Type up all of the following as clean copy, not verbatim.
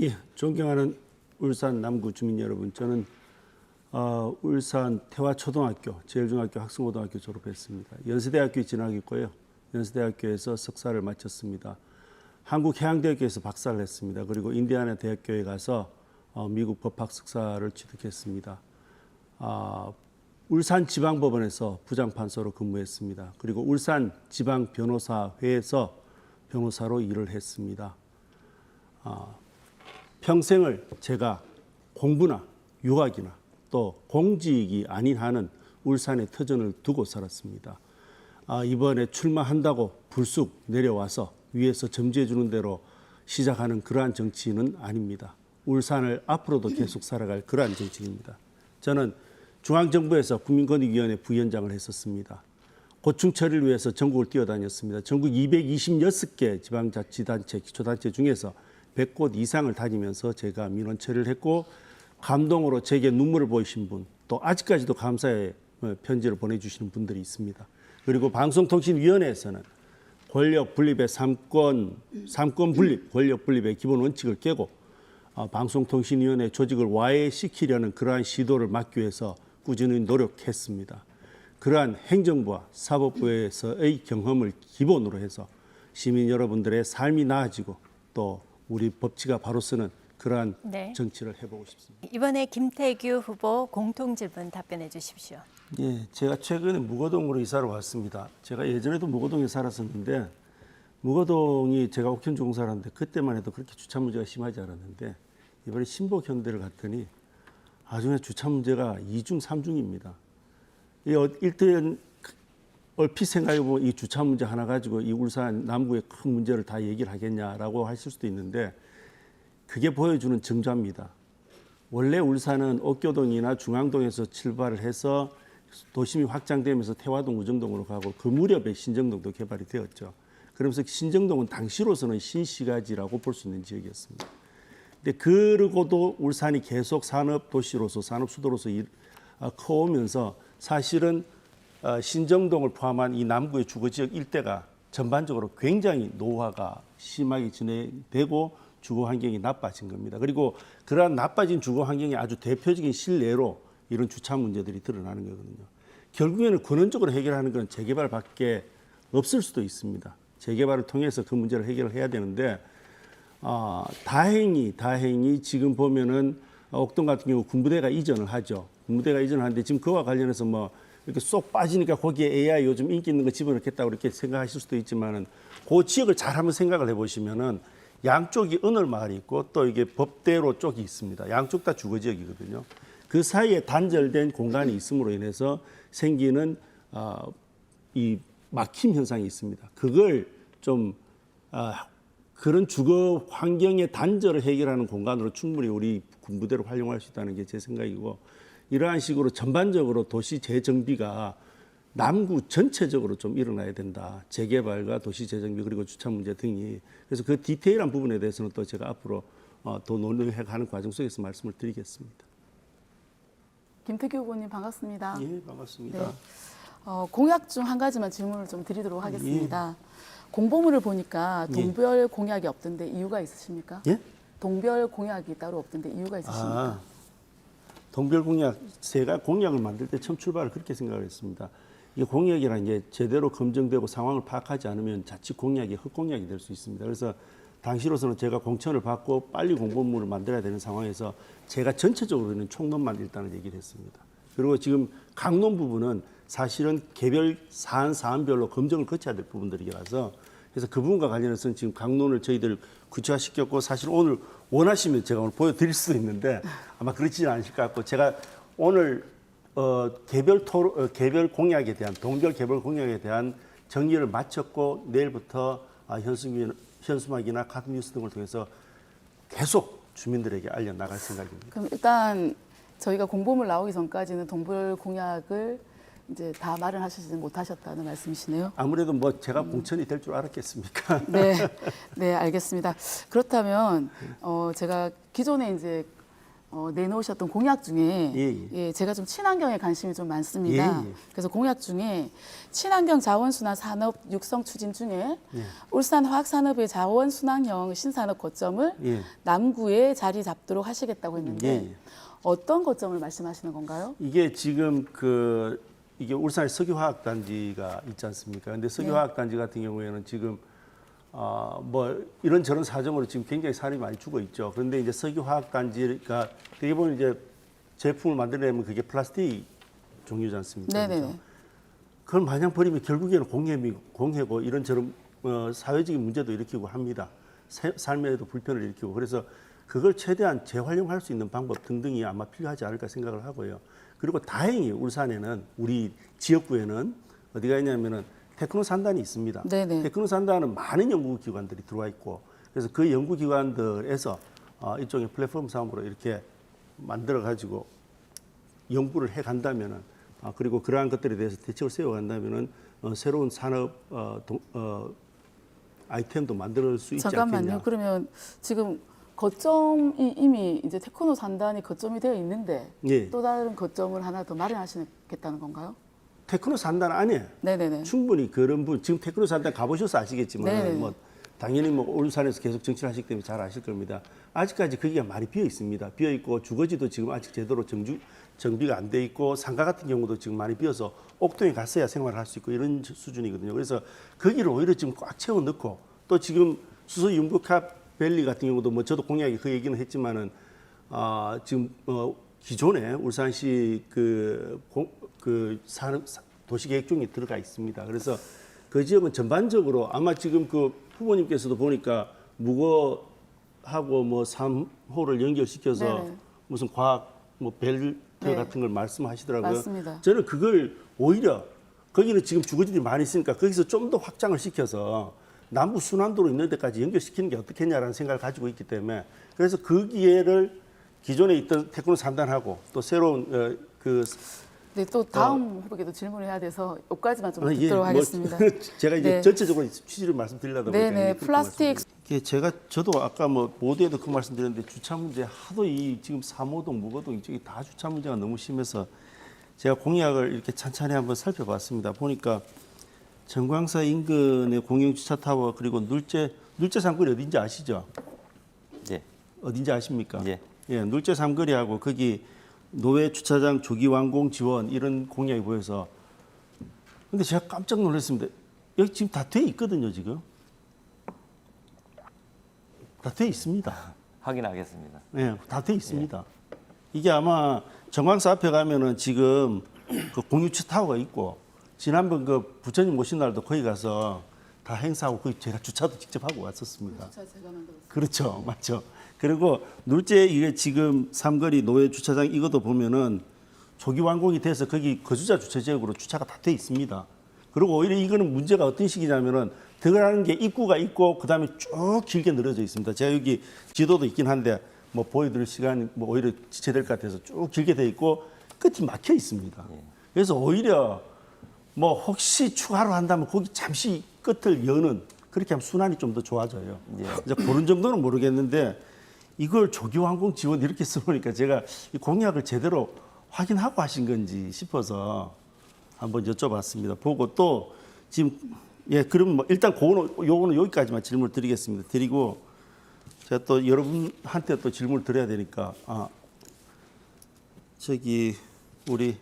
예, 존경하는 울산 남구 주민 여러분, 저는 울산 태화초등학교, 제일중학교, 학성고등학교 졸업했습니다. 연세대학교에 진학했고요. 연세대학교에서 석사를 마쳤습니다. 한국해양대학교에서 박사를 했습니다. 그리고 인디아나 대학교에 가서 미국 법학 석사를 취득했습니다. 울산지방법원에서 부장판사로 근무했습니다. 그리고 울산지방변호사회에서 변호사로 일을 했습니다. 평생을 제가 공부나 유학이나 또 공직이 아닌 한은 울산에 터전을 두고 살았습니다. 이번에 출마한다고 불쑥 내려와서 위에서 점지해 주는 대로 시작하는 그러한 정치인은 아닙니다. 울산을 앞으로도 계속 살아갈 그러한 정치인입니다. 저는 중앙정부에서 국민권익위원회 부위원장을 했었습니다. 고충 처리를 위해서 전국을 뛰어다녔습니다. 전국 226개 지방자치단체, 기초단체 중에서 100곳 이상을 다니면서 제가 민원 처리를 했고, 감동으로 제게 눈물을 보이신 분, 또 아직까지도 감사의 편지를 보내주시는 분들이 있습니다. 그리고 방송통신위원회에서는 권력 분립의 삼권 분립, 권력 분립의 기본 원칙을 깨고 방송통신위원회 조직을 와해시키려는 그러한 시도를 막기 위해서 꾸준히 노력했습니다. 그러한 행정부와 사법부에서의 경험을 기본으로 해서 시민 여러분들의 삶이 나아지고 또 우리 법치가 바로 서는 그러한 정치를 해보고 싶습니다. 이번에 김태규 후보 공통 질문 답변해 주십시오. 예, 제가 최근에 무거동으로 이사를 왔습니다. 제가 예전에도 무거동에 살았었는데 무거동이 제가 옥현주공사라는데 그때만 해도 그렇게 주차 문제가 심하지 않았는데 이번에 신복현대를 갔더니 아주 그냥 주차 문제가 2중, 3중입니다. 일단 얼핏 생각해보면 이 주차 문제 하나 가지고 이 울산 남구의 큰 문제를 다 얘기를 하겠냐라고 하실 수도 있는데 그게 보여주는 증자입니다. 원래 울산은 옥교동이나 중앙동에서 출발을 해서 도심이 확장되면서 태화동, 우정동으로 가고 그 무렵에 신정동도 개발이 되었죠. 그러면서 신정동은 당시로서는 신시가지라고 볼 수 있는 지역이었습니다. 근데 그러고도 울산이 계속 산업도시로서 산업수도로서 커오면서 사실은 신정동을 포함한 이 남구의 주거지역 일대가 전반적으로 굉장히 노화가 심하게 진행되고 주거 환경이 나빠진 겁니다. 그리고 그러한 나빠진 주거 환경의 아주 대표적인 실례로 이런 주차 문제들이 드러나는 거거든요. 결국에는 근원적으로 해결하는 건 재개발밖에 없을 수도 있습니다. 재개발을 통해서 그 문제를 해결을 해야 되는데 다행히 지금 보면은 옥동 같은 경우 군부대가 이전을 하죠. 군부대가 이전을 하는데 지금 그와 관련해서 뭐 이렇게 쏙 빠지니까 거기에 AI 요즘 인기 있는 거 집어넣겠다고 이렇게 생각하실 수도 있지만은 그 지역을 잘 한번 생각을 해보시면은 양쪽이 은월마을이 있고 또 이게 법대로 쪽이 있습니다. 양쪽 다 주거지역이거든요. 그 사이에 단절된 공간이 있음으로 인해서 생기는 이 막힘 현상이 있습니다. 그걸 좀 그런 주거 환경의 단절을 해결하는 공간으로 충분히 우리 군부대를 활용할 수 있다는 게 제 생각이고, 이러한 식으로 전반적으로 도시 재정비가 남구 전체적으로 좀 일어나야 된다. 재개발과 도시 재정비 그리고 주차 문제 등이. 그래서 그 디테일한 부분에 대해서는 또 제가 앞으로 더 논의해가는 과정 속에서 말씀을 드리겠습니다. 김태규 후보님 반갑습니다. 예, 반갑습니다. 네. 공약 중 한 가지만 질문을 좀 드리도록 하겠습니다. 공보물을 보니까 동별 공약이 없던데 이유가 있으십니까? 예? 동별 공약이 따로 없던데 이유가 있으십니까? 동별 공약, 제가 공약을 만들 때 처음 출발을 그렇게 생각을 했습니다. 이게 공약이라는 게 제대로 검증되고 상황을 파악하지 않으면 자칫 공약이 헛공약이 될 수 있습니다. 그래서 당시로서는 제가 공천을 받고 빨리 공보물을 만들어야 되는 상황에서 제가 전체적으로는 총론만 일단은 얘기를 했습니다. 그리고 지금 강론 부분은 사실은 개별 사안별로 검증을 거쳐야 될 부분들이라서 그래서 그 부분과 관련해서는 지금 강론을 저희들 구체화시켰고 사실 오늘 원하시면 제가 오늘 보여드릴 수도 있는데 아마 그렇지는 않으실 것 같고 제가 오늘 개별 공약에 대한 동별 개별 공약에 대한 정리를 마쳤고 내일부터 현수막이나 카드뉴스 등을 통해서 계속 주민들에게 알려나갈 생각입니다. 그럼 일단 저희가 공보물 나오기 전까지는 동별 공약을 이제 다 마련하시지 못하셨다는 말씀이시네요. 아무래도 뭐 제가 공천이 될 줄 알았겠습니까? 네, 알겠습니다. 그렇다면 제가 기존에 이제 내놓으셨던 공약 중에 예, 예, 제가 좀 친환경에 관심이 좀 많습니다. 예, 예. 그래서 공약 중에 친환경 자원순환 산업 육성 추진 중에 예. 울산 화학산업의 자원순환형 신산업 거점을 예. 남구에 자리 잡도록 하시겠다고 했는데 예, 예. 어떤 거점을 말씀하시는 건가요? 이게 지금 이게 울산에 석유화학단지가 있지 않습니까? 근데 석유화학단지 같은 경우에는 지금 뭐 이런저런 사정으로 지금 굉장히 살이 많이 죽어 있죠. 그런데 이제 석유화학단지가 되게 보면 이제 제품을 만들려면 그게 플라스틱 종류지 않습니까? 네네. 그렇죠? 그걸 마냥 버리면 결국에는 공해고 이런저런 사회적인 문제도 일으키고 합니다. 삶에도 불편을 일으키고 그래서 그걸 최대한 재활용할 수 있는 방법 등등이 아마 필요하지 않을까 생각을 하고요. 그리고 다행히 울산에는 우리 지역구에는 어디가 있냐면은 테크노산단이 있습니다. 네네. 테크노산단은 많은 연구기관들이 들어와 있고 그래서 그 연구기관들에서 일종의 플랫폼 사업으로 이렇게 만들어 가지고 연구를 해 간다면은 그리고 그러한 것들에 대해서 대책을 세워 간다면은 새로운 산업 아이템도 만들 수 있지 잠깐만요. 않겠냐. 그러면 지금 거점이 이미 이제 테크노 산단이 거점이 되어 있는데 예. 또 다른 거점을 하나 더 마련하시겠다는 건가요? 테크노산단 안에 네네네. 충분히 그런 분 지금 테크노산단 가보셔서 아시겠지만 네네. 뭐 당연히 뭐 울산에서 계속 정치를 하시기 때문에 잘 아실 겁니다. 아직까지 거기가 많이 비어 있습니다. 비어 있고 주거지도 지금 아직 제대로 정비가 안 돼 있고 상가 같은 경우도 지금 많이 비어서 옥동에 갔어야 생활을 할 수 있고 이런 수준이거든요. 그래서 거기를 오히려 지금 꽉 채워 넣고 또 지금 수서 융복합 밸리 같은 경우도 뭐 저도 공약에 그 얘기는 했지만은 지금 기존에 울산시 도시계획 중에 들어가 있습니다. 그래서 그 지역은 전반적으로 아마 지금 그 후보님께서도 보니까 무거하고 뭐 3호를 연결시켜서 네네. 무슨 과학 뭐 벨트 네. 같은 걸 말씀하시더라고요. 맞습니다. 저는 그걸 오히려 거기는 지금 주거지들이 많이 있으니까 거기서 좀 더 확장을 시켜서 남부 순환도로 있는 데까지 연결시키는 게 어떻겠냐라는 생각을 가지고 있기 때문에 그래서 그 기회를 기존에 있던 테크노 산단하고 또 새로운 네, 또 다음 후보에게도 질문을 해야 돼서 여기까지만 좀 듣도록 뭐 하겠습니다. 제가 이제 네. 전체적으로 취지를 말씀드리려다 보니까 네네, 이제 그렇게 플라스틱. 말씀드립니다. 저도 아까 뭐 모두에도 그 말씀드렸는데 주차 문제 하도 이 지금 삼호동, 무거동 이쪽이 다 주차 문제가 너무 심해서 제가 공약을 이렇게 찬찬히 한번 살펴봤습니다. 보니까 정광사 인근의 공영 주차 타워 그리고 눌제 삼거리 어딘지 아시죠? 예. 어딘지 아십니까? 예. 예, 눌제 삼거리하고 거기 노외 주차장 조기 완공 지원 이런 공약이 보여서 근데 제가 깜짝 놀랐습니다. 여기 지금 다 돼 있거든요, 지금. 다 돼 있습니다. 확인하겠습니다. 예, 다 돼 있습니다. 이게 아마 정광사 앞에 가면은 지금 그 공유차 타워가 있고 지난번 그 부처님 모신 날도 거기 가서 다 행사하고 거기 제가 주차도 직접 하고 왔었습니다. 주차 제가 만들었어요. 그렇죠, 맞죠. 그리고 눌제 이게 지금 삼거리 노외 주차장 이것도 보면은 조기 완공이 돼서 거기 거주자 주차 지역으로 주차가 다 돼 있습니다. 그리고 오히려 이거는 문제가 어떤 식이냐면은 들어가는 게 입구가 있고 그다음에 쭉 길게 늘어져 있습니다. 제가 여기 지도도 있긴 한데 뭐 보여드릴 시간이 뭐 오히려 지체될 것 같아서 쭉 길게 돼 있고 끝이 막혀 있습니다. 그래서 오히려 뭐 혹시 추가로 한다면 거기 잠시 끝을 여는 그렇게 하면 순환이 좀 더 좋아져요. 이제 그런 정도는 모르겠는데 이걸 조기 완공 지원 이렇게 써보니까 제가 이 공약을 제대로 확인하고 하신 건지 싶어서 한번 여쭤봤습니다. 보고 또 지금 그럼 뭐 일단 요거는 여기까지만 질문을 드리겠습니다. 드리고 제가 또 여러분한테 또 질문을 드려야 되니까 저기 우리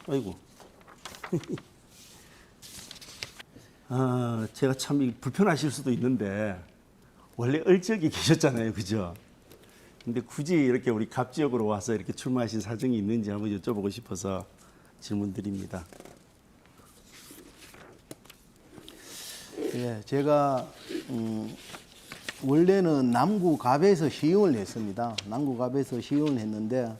아이고 제가 참 불편하실 수도 있는데 원래 을지역에 계셨잖아요, 그죠? 근데 굳이 이렇게 우리 갑 지역으로 와서 이렇게 출마하신 사정이 있는지 한번 여쭤보고 싶어서 질문드립니다. 예, 제가 원래는 남구갑에서 시의원을 했습니다. 남구갑에서 시의원을 했는데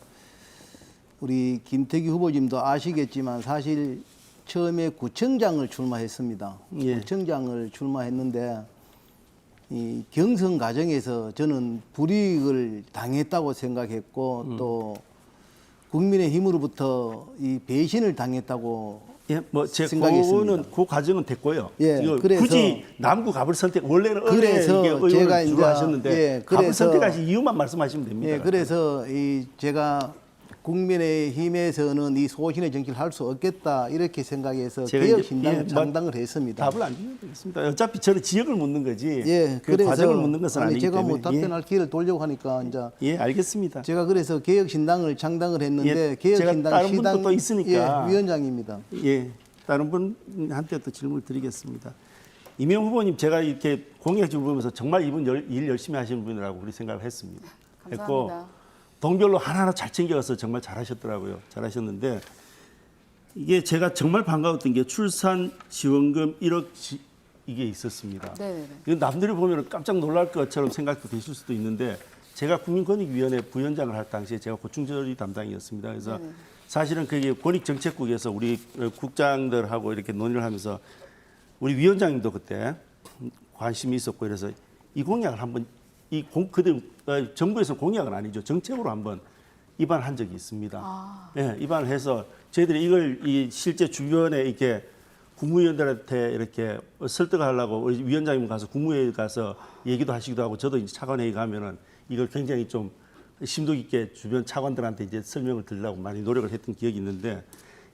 우리 김태규 후보님도 아시겠지만 사실 처음에 구청장을 출마했습니다. 예. 구청장을 출마했는데 이 경선 과정에서 저는 불이익을 당했다고 생각했고 또 국민의힘으로부터 이 배신을 당했다고 예, 뭐 제 생각했습니다. 그거는 그 과정은 됐고요. 예, 이거 그래서- 굳이 남구 갑을 선택 원래는 그래서 이게 제가 의원을 주로 이제- 하셨는데 예, 갑을 그래서- 선택하신 이유만 말씀하시면 됩니다. 예, 그래서 제가 국민의힘에서는 이 소신의 정치를 할 수 없겠다 이렇게 생각해서 제가 개혁신당을 이제- 뭐 창당을 했습니다. 답을 안 드려도 되겠습니다. 어차피 저는 지역을 묻는 거지. 예, 그 그래서 과정을 묻는 것은 아니, 아니기 제가 뭐 때문에. 답변할 기회를 돌려고 하니까 이제 예, 알겠습니다. 제가 그래서 개혁신당을 창당을 했는데 예, 개혁신당 제가 다른 분도 시당 또 있으니까. 예, 위원장입니다. 예, 다른 분한테 또 질문을 드리겠습니다. 이명 후보님 제가 이렇게 공약집을 보면서 정말 이분 일 열심히 하시는 분이라고 우리 생각을 했습니다. 감사합니다. 동별로 하나하나 잘 챙겨서 정말 잘하셨더라고요. 잘하셨는데 이게 제가 정말 반가웠던 게 출산 지원금 1억 이게 있었습니다. 네네네. 이건 남들이 보면 깜짝 놀랄 것처럼 생각도 되실 수도 있는데 제가 국민권익위원회 부위원장을 할 당시에 제가 고충처리 담당이었습니다. 그래서 네네. 사실은 그게 권익정책국에서 우리 국장들하고 이렇게 논의를 하면서 우리 위원장님도 그때 관심이 있었고 그래서 이 공약을 한번 정부에서 공약은 아니죠. 정책으로 한번 입안한 적이 있습니다. 예, 입안을 해서 저희들이 이걸 실제 주변에 이렇게 국무위원들한테 이렇게 설득하려고 우리 위원장님 가서 국무회의 가서 얘기도 하시기도 하고 저도 이제 차관회의 가면은 이걸 굉장히 좀 심도 깊게 주변 차관들한테 이제 설명을 드리려고 많이 노력을 했던 기억이 있는데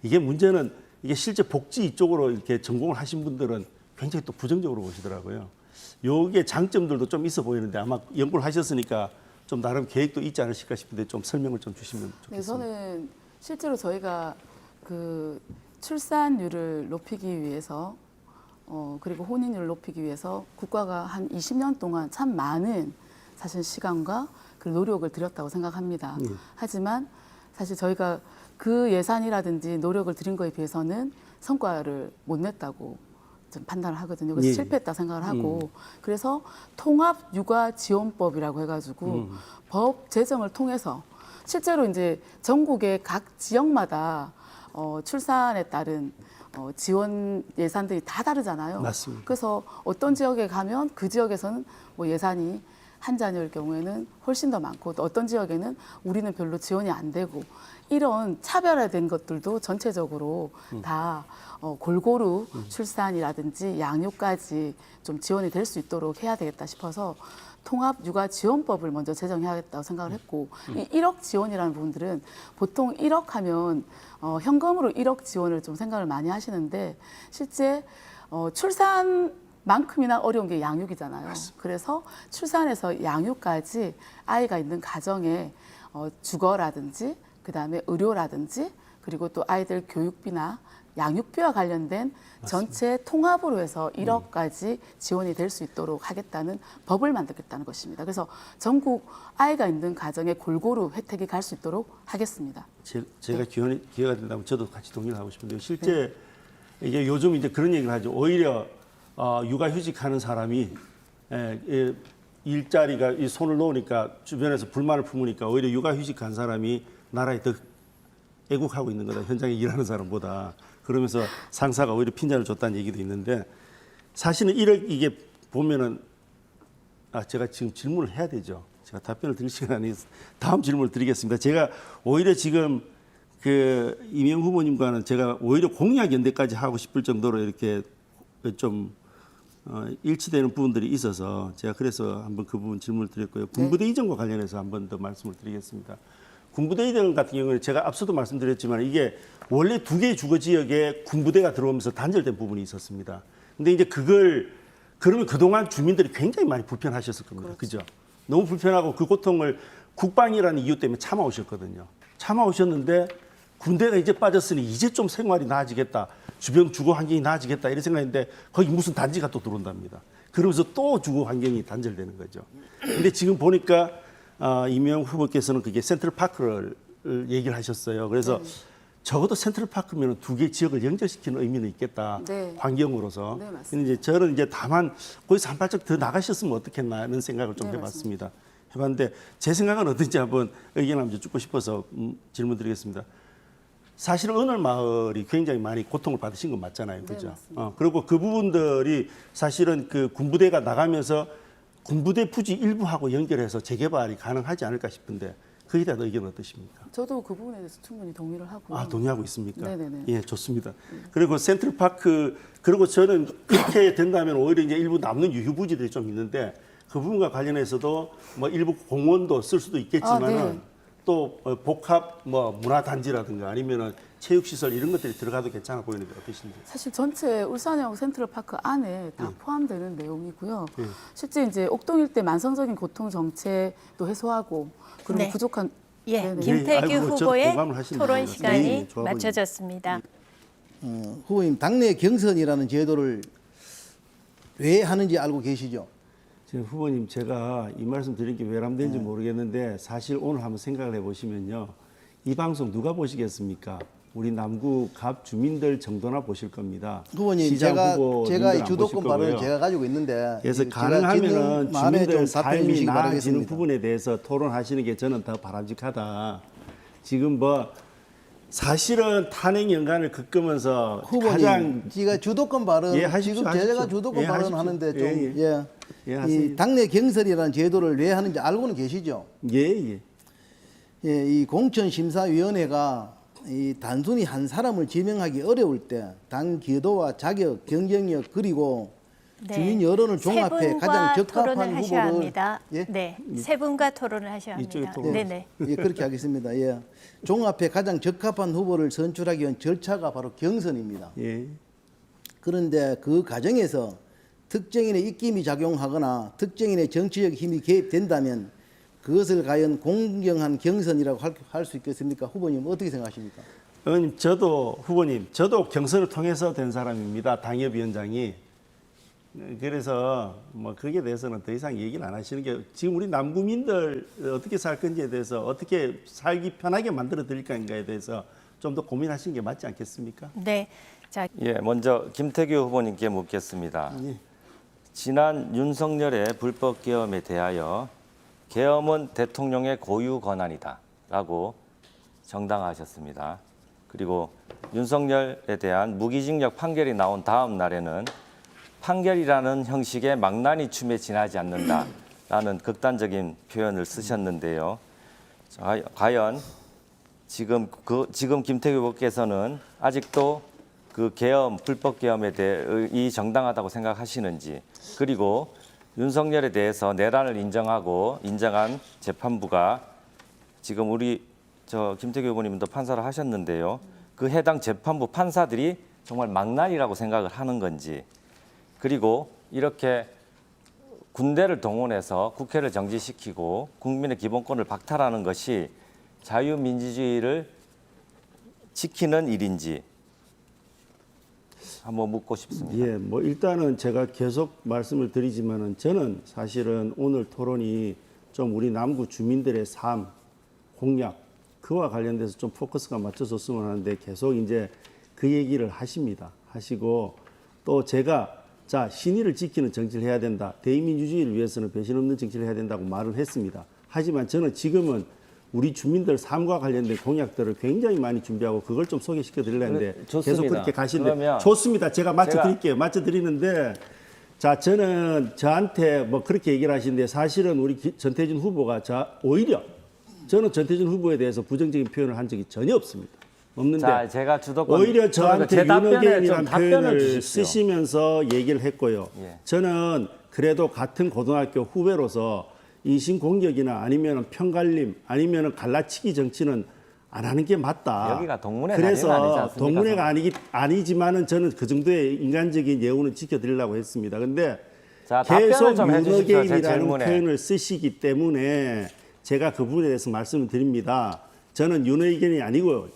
이게 문제는 이게 실제 복지 쪽으로 이렇게 전공을 하신 분들은 굉장히 또 부정적으로 보시더라고요. 요게 장점들도 좀 있어 보이는데 아마 연구를 하셨으니까 좀 나름 계획도 있지 않으실까 싶은데 좀 설명을 좀 주시면 네, 좋겠습니다. 저는 실제로 저희가 그 출산율을 높이기 위해서 그리고 혼인율을 높이기 위해서 국가가 한 20년 동안 참 많은 사실 시간과 그 노력을 들였다고 생각합니다. 하지만 사실 저희가 그 예산이라든지 노력을 들인 거에 비해서는 성과를 못 냈다고 좀 판단을 하거든요. 그래서 예. 실패했다 생각을 하고 그래서 통합 육아 지원법이라고 해가지고 법 제정을 통해서 실제로 이제 전국의 각 지역마다 출산에 따른 지원 예산들이 다 다르잖아요. 맞습니다. 그래서 어떤 지역에 가면 그 지역에서는 뭐 예산이 한 자녀일 경우에는 훨씬 더 많고 또 어떤 지역에는 우리는 별로 지원이 안 되고 이런 차별화된 것들도 전체적으로 다 골고루 출산이라든지 양육까지 좀 지원이 될 수 있도록 해야 되겠다 싶어서 통합 육아 지원법을 먼저 제정해야겠다고 생각을 했고 이 1억 지원이라는 부분들은 보통 1억 하면 현금으로 1억 지원을 좀 생각을 많이 하시는데 실제 출산만큼이나 어려운 게 양육이잖아요. 그래서 출산에서 양육까지 아이가 있는 가정에 주거라든지 그다음에 의료라든지 그리고 또 아이들 교육비나 양육비와 관련된 전체 통합으로 해서 1억까지 지원이 될 수 있도록 하겠다는 법을 만들겠다는 것입니다. 그래서 전국 아이가 있는 가정에 골고루 혜택이 갈 수 있도록 하겠습니다. 제가 기회가 된다면 저도 같이 동의를 하고 싶은데요. 실제 이게 요즘 이제 그런 얘기를 하죠. 오히려 육아휴직하는 사람이 일자리가 이 손을 놓으니까 주변에서 불만을 품으니까 오히려 육아휴직한 사람이 나라에 더 애국하고 있는 거다. 현장에 일하는 사람보다. 그러면서 상사가 오히려 핀잔을 줬다는 얘기도 있는데 사실은 이게 보면은 제가 지금 질문을 해야 되죠. 제가 답변을 드릴 시간이 다음 질문을 드리겠습니다. 제가 오히려 지금 그 이명 후보님과는 제가 오히려 공약 연대까지 하고 싶을 정도로 이렇게 좀 일치되는 부분들이 있어서 제가 그래서 한번 그 부분 질문을 드렸고요. 군부대 이전과 관련해서 한번 더 말씀을 드리겠습니다. 군부대 이전 같은 경우는 제가 앞서도 말씀드렸지만 이게 원래 2개의 주거 지역에 군부대가 들어오면서 단절된 부분이 있었습니다. 근데 이제 그러면 그동안 주민들이 굉장히 많이 불편하셨을 겁니다. 그죠? 너무 불편하고 그 고통을 국방이라는 이유 때문에 참아오셨거든요. 참아오셨는데 군대가 이제 빠졌으니 이제 좀 생활이 나아지겠다. 주변 주거 환경이 나아지겠다. 이런 생각인데 거기 무슨 단지가 또 들어온답니다. 그러면서 또 주거 환경이 단절되는 거죠. 근데 지금 보니까 이명 후보께서는 그게 센트럴파크를 얘기를 하셨어요. 그래서 적어도 센트럴파크면 2개 지역을 연결시키는 의미는 있겠다. 네. 환경으로서. 네, 맞습니다. 근데 이제 저는 이제 다만 거기서 한 발짝 더 나가셨으면 어떻겠나 하는 생각을 좀 네, 해봤습니다. 해봤는데 제 생각은 어떤지 한번 의견을 한번 듣고 싶어서 질문 드리겠습니다. 사실 은월 마을이 굉장히 많이 고통을 받으신 건 맞잖아요. 네, 그죠? 맞습니다. 그리고 그 부분들이 사실은 그 군부대가 나가면서 군부대 부지 일부하고 연결해서 재개발이 가능하지 않을까 싶은데 거기에 대한 의견은 어떠십니까? 저도 그 부분에 대해서 충분히 동의를 하고요. 아, 동의하고 있습니까? 네네네. 예, 좋습니다. 그리고 센트럴파크, 그리고 저는 그렇게 된다면 오히려 이제 일부 남는 유휴부지들이 좀 있는데 그 부분과 관련해서도 뭐 일부 공원도 쓸 수도 있겠지만은 네. 또 복합 뭐 문화단지라든가 아니면은 체육시설 이런 것들이 들어가도 괜찮아 보이는데 어떠신지? 사실 전체 울산형 센트럴파크 안에 다 포함되는 내용이고요. 예. 실제 이제 옥동 일대 만성적인 고통 정체도 해소하고 그리고 네. 부족한 예, 네네. 김태규 아이고, 저도 후보의 공감을 하시네요. 토론 네, 시간이 네, 좋아 보입니다. 마쳐졌습니다. 후보님 당내 경선이라는 제도를 왜 하는지 알고 계시죠? 지금 후보님 제가 이 말씀 드린 게 외람된지 모르겠는데 사실 오늘 한번 생각을 해보시면요. 이 방송 누가 보시겠습니까? 우리 남구 갑 주민들 정도나 보실 겁니다. 후보님 시장 후보님들 제가 이 안 주도권 보실 발언을 거고요. 제가 가지고 있는데 그래서 제가 가능하면은 질문 말에 좀 주민들 답변해 삶이 주시기 나아지는 바라겠습니다. 부분에 대해서 토론하시는 게 저는 더 바람직하다. 지금 뭐 사실은 탄핵 연간을 겪으면서 후보님, 가장 지가 주도권 발언 예, 하십시오, 지금 하십시오. 제가 주도권 예, 하십시오. 발언하는데 좀 예, 예, 예, 이 하세요. 당내 경선이라는 제도를 왜 하는지 알고는 계시죠? 예. 예, 이 공천심사위원회가 이 단순히 한 사람을 지명하기 어려울 때 당 기여도와 자격, 경쟁력 그리고 네. 주민 여론을 세 종합해 분과 가장 적합한 토론을 하셔야 후보를 합니다. 예? 네, 세 분과 토론을 하셔야 이쪽에 합니다. 토론. 네네. 예, 그렇게 하겠습니다. 예. 종합해 가장 적합한 후보를 선출하기 위한 절차가 바로 경선입니다. 예. 그런데 그 과정에서 특정인의 입김이 작용하거나 특정인의 정치적 힘이 개입된다면 그것을 과연 공정한 경선이라고 할 수 있겠습니까? 후보님 어떻게 생각하십니까? 의원님, 저도 경선을 통해서 된 사람입니다. 당협위원장이. 그래서 뭐 거기에 대해서는 더 이상 얘기를 안 하시는 게 지금 우리 남구민들 어떻게 살 건지에 대해서 어떻게 살기 편하게 만들어 드릴까에 대해서 좀 더 고민하시는 게 맞지 않겠습니까? 네. 자, 예, 먼저 김태규 후보님께 묻겠습니다. 예. 지난 윤석열의 불법 계엄에 대하여 계엄은 대통령의 고유 권한이다라고 정당화하셨습니다. 그리고 윤석열에 대한 무기징역 판결이 나온 다음 날에는 판결이라는 형식의 망나니 춤에 지나지 않는다라는 극단적인 표현을 쓰셨는데요. 자, 과연 지금 김태규 후보께서는 아직도 그 계엄, 불법 계엄에 대해 이 정당하다고 생각하시는지, 그리고 윤석열에 대해서 내란을 인정한 재판부가 지금 우리 김태규 후보님도 판사를 하셨는데요. 그 해당 재판부 판사들이 정말 망나니라고 생각을 하는 건지, 그리고 이렇게 군대를 동원해서 국회를 정지시키고 국민의 기본권을 박탈하는 것이 자유민주주의를 지키는 일인지 한번 묻고 싶습니다. 예, 뭐 일단은 제가 계속 말씀을 드리지만은 저는 사실은 오늘 토론이 좀 우리 남구 주민들의 삶, 공약, 그와 관련돼서 좀 포커스가 맞춰졌으면 하는데 계속 이제 그 얘기를 하시고 또 제가 자, 신의를 지키는 정치를 해야 된다. 대의민주주의를 위해서는 배신 없는 정치를 해야 된다고 말을 했습니다. 하지만 저는 지금은 우리 주민들 삶과 관련된 공약들을 굉장히 많이 준비하고 그걸 좀 소개시켜 드리려는데 좋습니다. 계속 그렇게 가시는데 그러면 좋습니다. 제가 맞춰드릴게요. 맞춰드리는데 자, 저는 저한테 뭐 그렇게 얘기를 하시는데 사실은 우리 전태진 후보가 오히려 저는 전태진 후보에 대해서 부정적인 표현을 한 적이 전혀 없습니다. 없는데 자, 제가 주도권 오히려 저한테 제 답변에 좀 윤호경이라는 답변을 표현을 주십시오. 쓰시면서 얘기를 했고요. 예. 저는 그래도 같은 고등학교 후배로서 인신공격이나 아니면 편갈림 아니면 갈라치기 정치는 안 하는 게 맞다. 여기가 동문회 자리는 아니지 그래서 않습니까? 동문회가 아니지만은 저는 그 정도의 인간적인 예우는 지켜드리려고 했습니다. 근데 자, 답변을 계속 좀 해주십시오. 제 윤호경이라는 질문에. 표현을 쓰시기 때문에 제가 그 부분에 대해서 말씀을 드립니다. 저는 윤호경이 아니고요.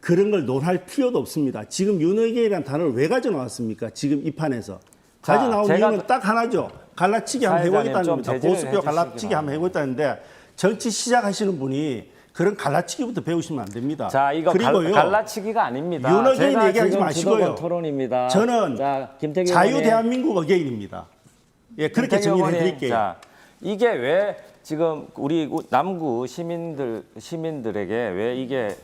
그런 걸 논할 필요도 없습니다. 지금 윤호경이라는 단어를 왜 가져 나왔습니까? 지금 이 판에서. 가져 나온 제가 이유는 딱 하나죠. 갈라치기 한번 사회자님 해보겠다는 좀 겁니다. 제지를 보수표 해주시기 갈라치기 한번 해보겠다는데 정치 시작하시는 분이 그런 갈라치기부터 배우시면 안 됩니다. 자, 이거 그리고요. 갈라치기가 아닙니다. 윤호경 제가 얘기하지 지금 마시고요. 주도권 토론입니다. 저는 자, 김태규 자유 의원님. 대한민국 어게인입니다. 예, 그렇게 김태규 정리해 의원님, 드릴게요. 자, 이게 왜 지금 우리 남구 시민들에게 왜 이게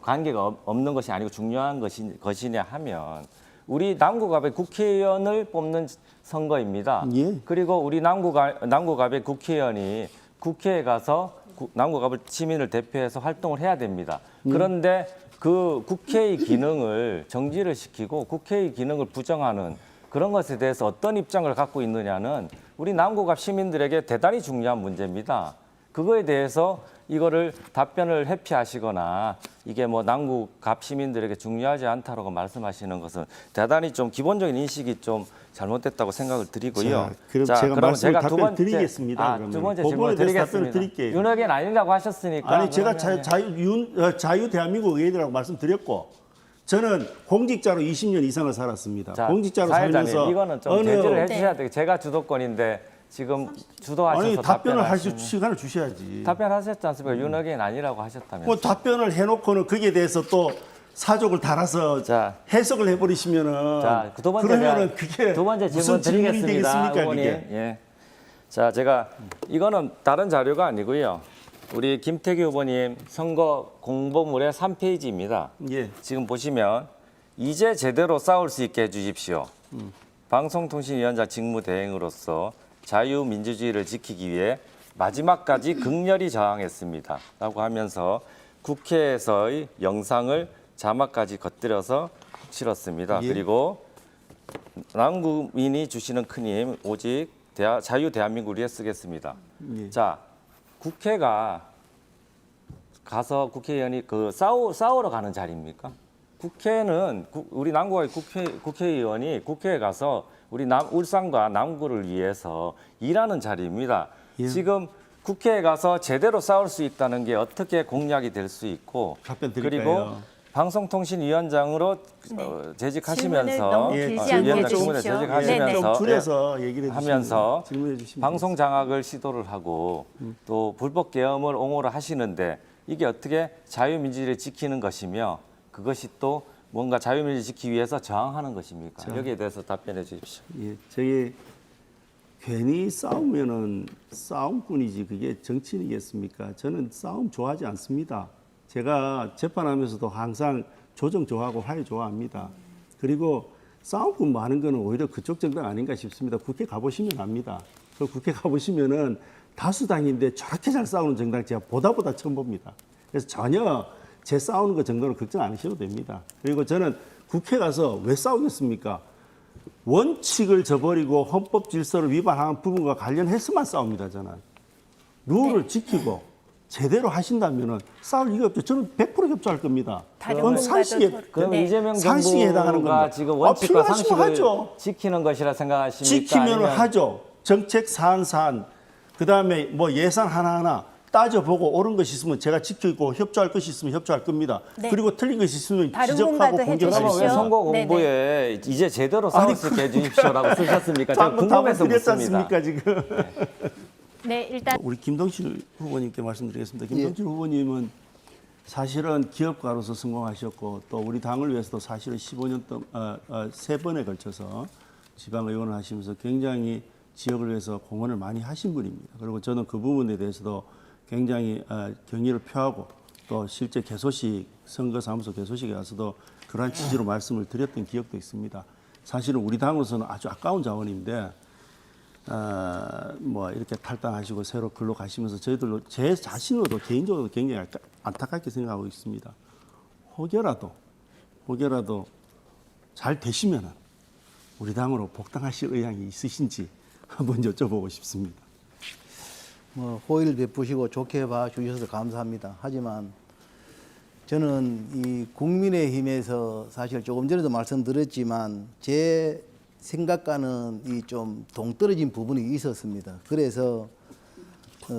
관계가 없는 것이 아니고 중요한 것이냐 하면 우리 남구갑의 국회의원을 뽑는 선거입니다. 예. 그리고 우리 남구갑의 국회의원이 국회에 가서 남구갑을 시민을 대표해서 활동을 해야 됩니다. 그런데 그 국회의 기능을 정지를 시키고 국회의 기능을 부정하는 그런 것에 대해서 어떤 입장을 갖고 있느냐는 우리 남구갑 시민들에게 대단히 중요한 문제입니다. 그거에 대해서 이거를 답변을 회피하시거나 이게 뭐 남구갑 시민들에게 중요하지 않다라고 말씀하시는 것은 대단히 좀 기본적인 인식이 좀 잘못됐다고 생각을 드리고요. 자, 그럼 제가 말씀을 답변 드리겠습니다. 두 번째 그러면. 질문을 그거에 대해서 답변을 드리겠습니다. 드릴게요. 윤핵관 아니라고 하셨으니까. 아니 제가 그러면 자유 대한민국 의원이라고 말씀드렸고 저는 공직자로 20년 이상을 살았습니다. 자, 공직자로 사회자님, 살면서 이거는 좀 제지를 해주셔야 돼요. 제가 주도권인데 지금 주도하셔서 아니 답변을 하실 답변하시면- 시간을 주셔야지. 답변하셨지 않습니까? 윤핵관 아니라고 하셨다면서. 뭐 답변을 해놓고는 거기에 대해서 또 사족을 달아서 자. 해석을 해버리시면은 자, 두 번째 그러면은 그게 두 번째 질문 무슨 질문이 드리겠습니다, 되겠습니까 의원님. 그게? 예. 자, 제가 이거는 다른 자료가 아니고요. 우리 김태규 후보님 선거 공보물의 3페이지입니다. 예. 지금 보시면 이제 제대로 싸울 수 있게 해주십시오. 방송통신위원장 직무 대행으로서 자유민주주의를 지키기 위해 마지막까지 극렬히 저항했습니다. 라고 하면서 국회에서의 영상을 자막까지 곁들여서 실었습니다. 예. 그리고 남국민이 주시는 큰 힘 오직 자유 대한민국을 위해 쓰겠습니다. 예. 자, 국회가 가서 국회의원이 그 싸우러 가는 자리입니까? 국회는 우리 남구의 국회의원이 국회에 가서 우리 울산과 남구를 위해서 일하는 자리입니다. 예. 지금 국회에 가서 제대로 싸울 수 있다는 게 어떻게 공약이 될 수 있고 답변 드릴까요? 그리고 방송통신위원장으로 재직하시면서 질문을 너무 길지 않게 위원장 해주십시오. 직무에 좀 재직하시면서 줄여서 얘기를 하면서 질문해 주시면 방송 장악을 시도를 하고 또 불법 계엄을 옹호를 하시는데 이게 어떻게 자유민주주의를 지키는 것이며 그것이 또 뭔가 자유민주주의 지키기 위해서 저항하는 것입니까? 여기에 대해서 답변해 주십시오. 예, 저기 괜히 싸우면은 싸움꾼이지 그게 정치인이겠습니까? 저는 싸움 좋아하지 않습니다. 제가 재판하면서도 항상 조정 좋아하고 화해 좋아합니다. 그리고 싸움꾼 많은 거는 오히려 그쪽 정당 아닌가 싶습니다. 국회 가보시면 압니다. 그 국회 가보시면은 다수당인데 저렇게 잘 싸우는 정당 제가 보다 처음 봅니다. 그래서 전혀 제 싸우는 거 정도는 걱정 안 하셔도 됩니다. 그리고 저는 국회 가서 왜 싸우겠습니까? 원칙을 저버리고 헌법 질서를 위반한 부분과 관련해서만 싸웁니다. 저는 룰을 지키고 제대로 하신다면은 싸울 이유 없죠. 저는 100% 협조할 겁니다. 다른 그건 분과도 상식에 서로- 그럼 네. 이재명 상식에 해당하는 정부가 겁니다. 지금 원칙과 필요하시면 상식을 하죠. 지키는 것이라 생각하십니까? 지키면 아니면 하죠. 정책 사안 그다음에 뭐 예산 하나하나 따져보고 옳은 것이 있으면 제가 지키고 협조할 것이 있으면 협조할 겁니다. 네. 그리고 틀린 것이 있으면 다른 지적하고 분과도 공격하고 그러면 왜 해주십시오. 선거 네네. 공보에 이제 제대로 싸울 수 있게 해주십시오라고 쓰셨습니까? 제가 방금 궁금해서 드렸지 묻습니다. 않습니까 지금? 네, 일단 우리 김동실 후보님께 말씀드리겠습니다. 김동실 후보님은 사실은 기업가로서 성공하셨고 또 우리 당을 위해서도 사실은 15년 동안 3번에 걸쳐서 지방의원을 하시면서 굉장히 지역을 위해서 공헌을 많이 하신 분입니다. 그리고 저는 그 부분에 대해서도 굉장히 경의를 표하고 또 실제 개소식 선거사무소 개소식에 가서도 그러한 취지로 말씀을 드렸던 기억도 있습니다. 사실은 우리 당으로서는 아주 아까운 자원인데 뭐 이렇게 탈당하시고 새로 글로 가시면서 저희들로 제 자신으로도 개인적으로 굉장히 안타깝게 생각하고 있습니다. 혹여라도 잘 되시면은 우리 당으로 복당하실 의향이 있으신지 한번 여쭤보고 싶습니다. 뭐 호의를 베푸시고 좋게 봐 주셔서 감사합니다. 하지만 저는 이 국민의힘에서 사실 조금 전에도 말씀드렸지만 제 생각과는 이 좀 동떨어진 부분이 있었습니다. 그래서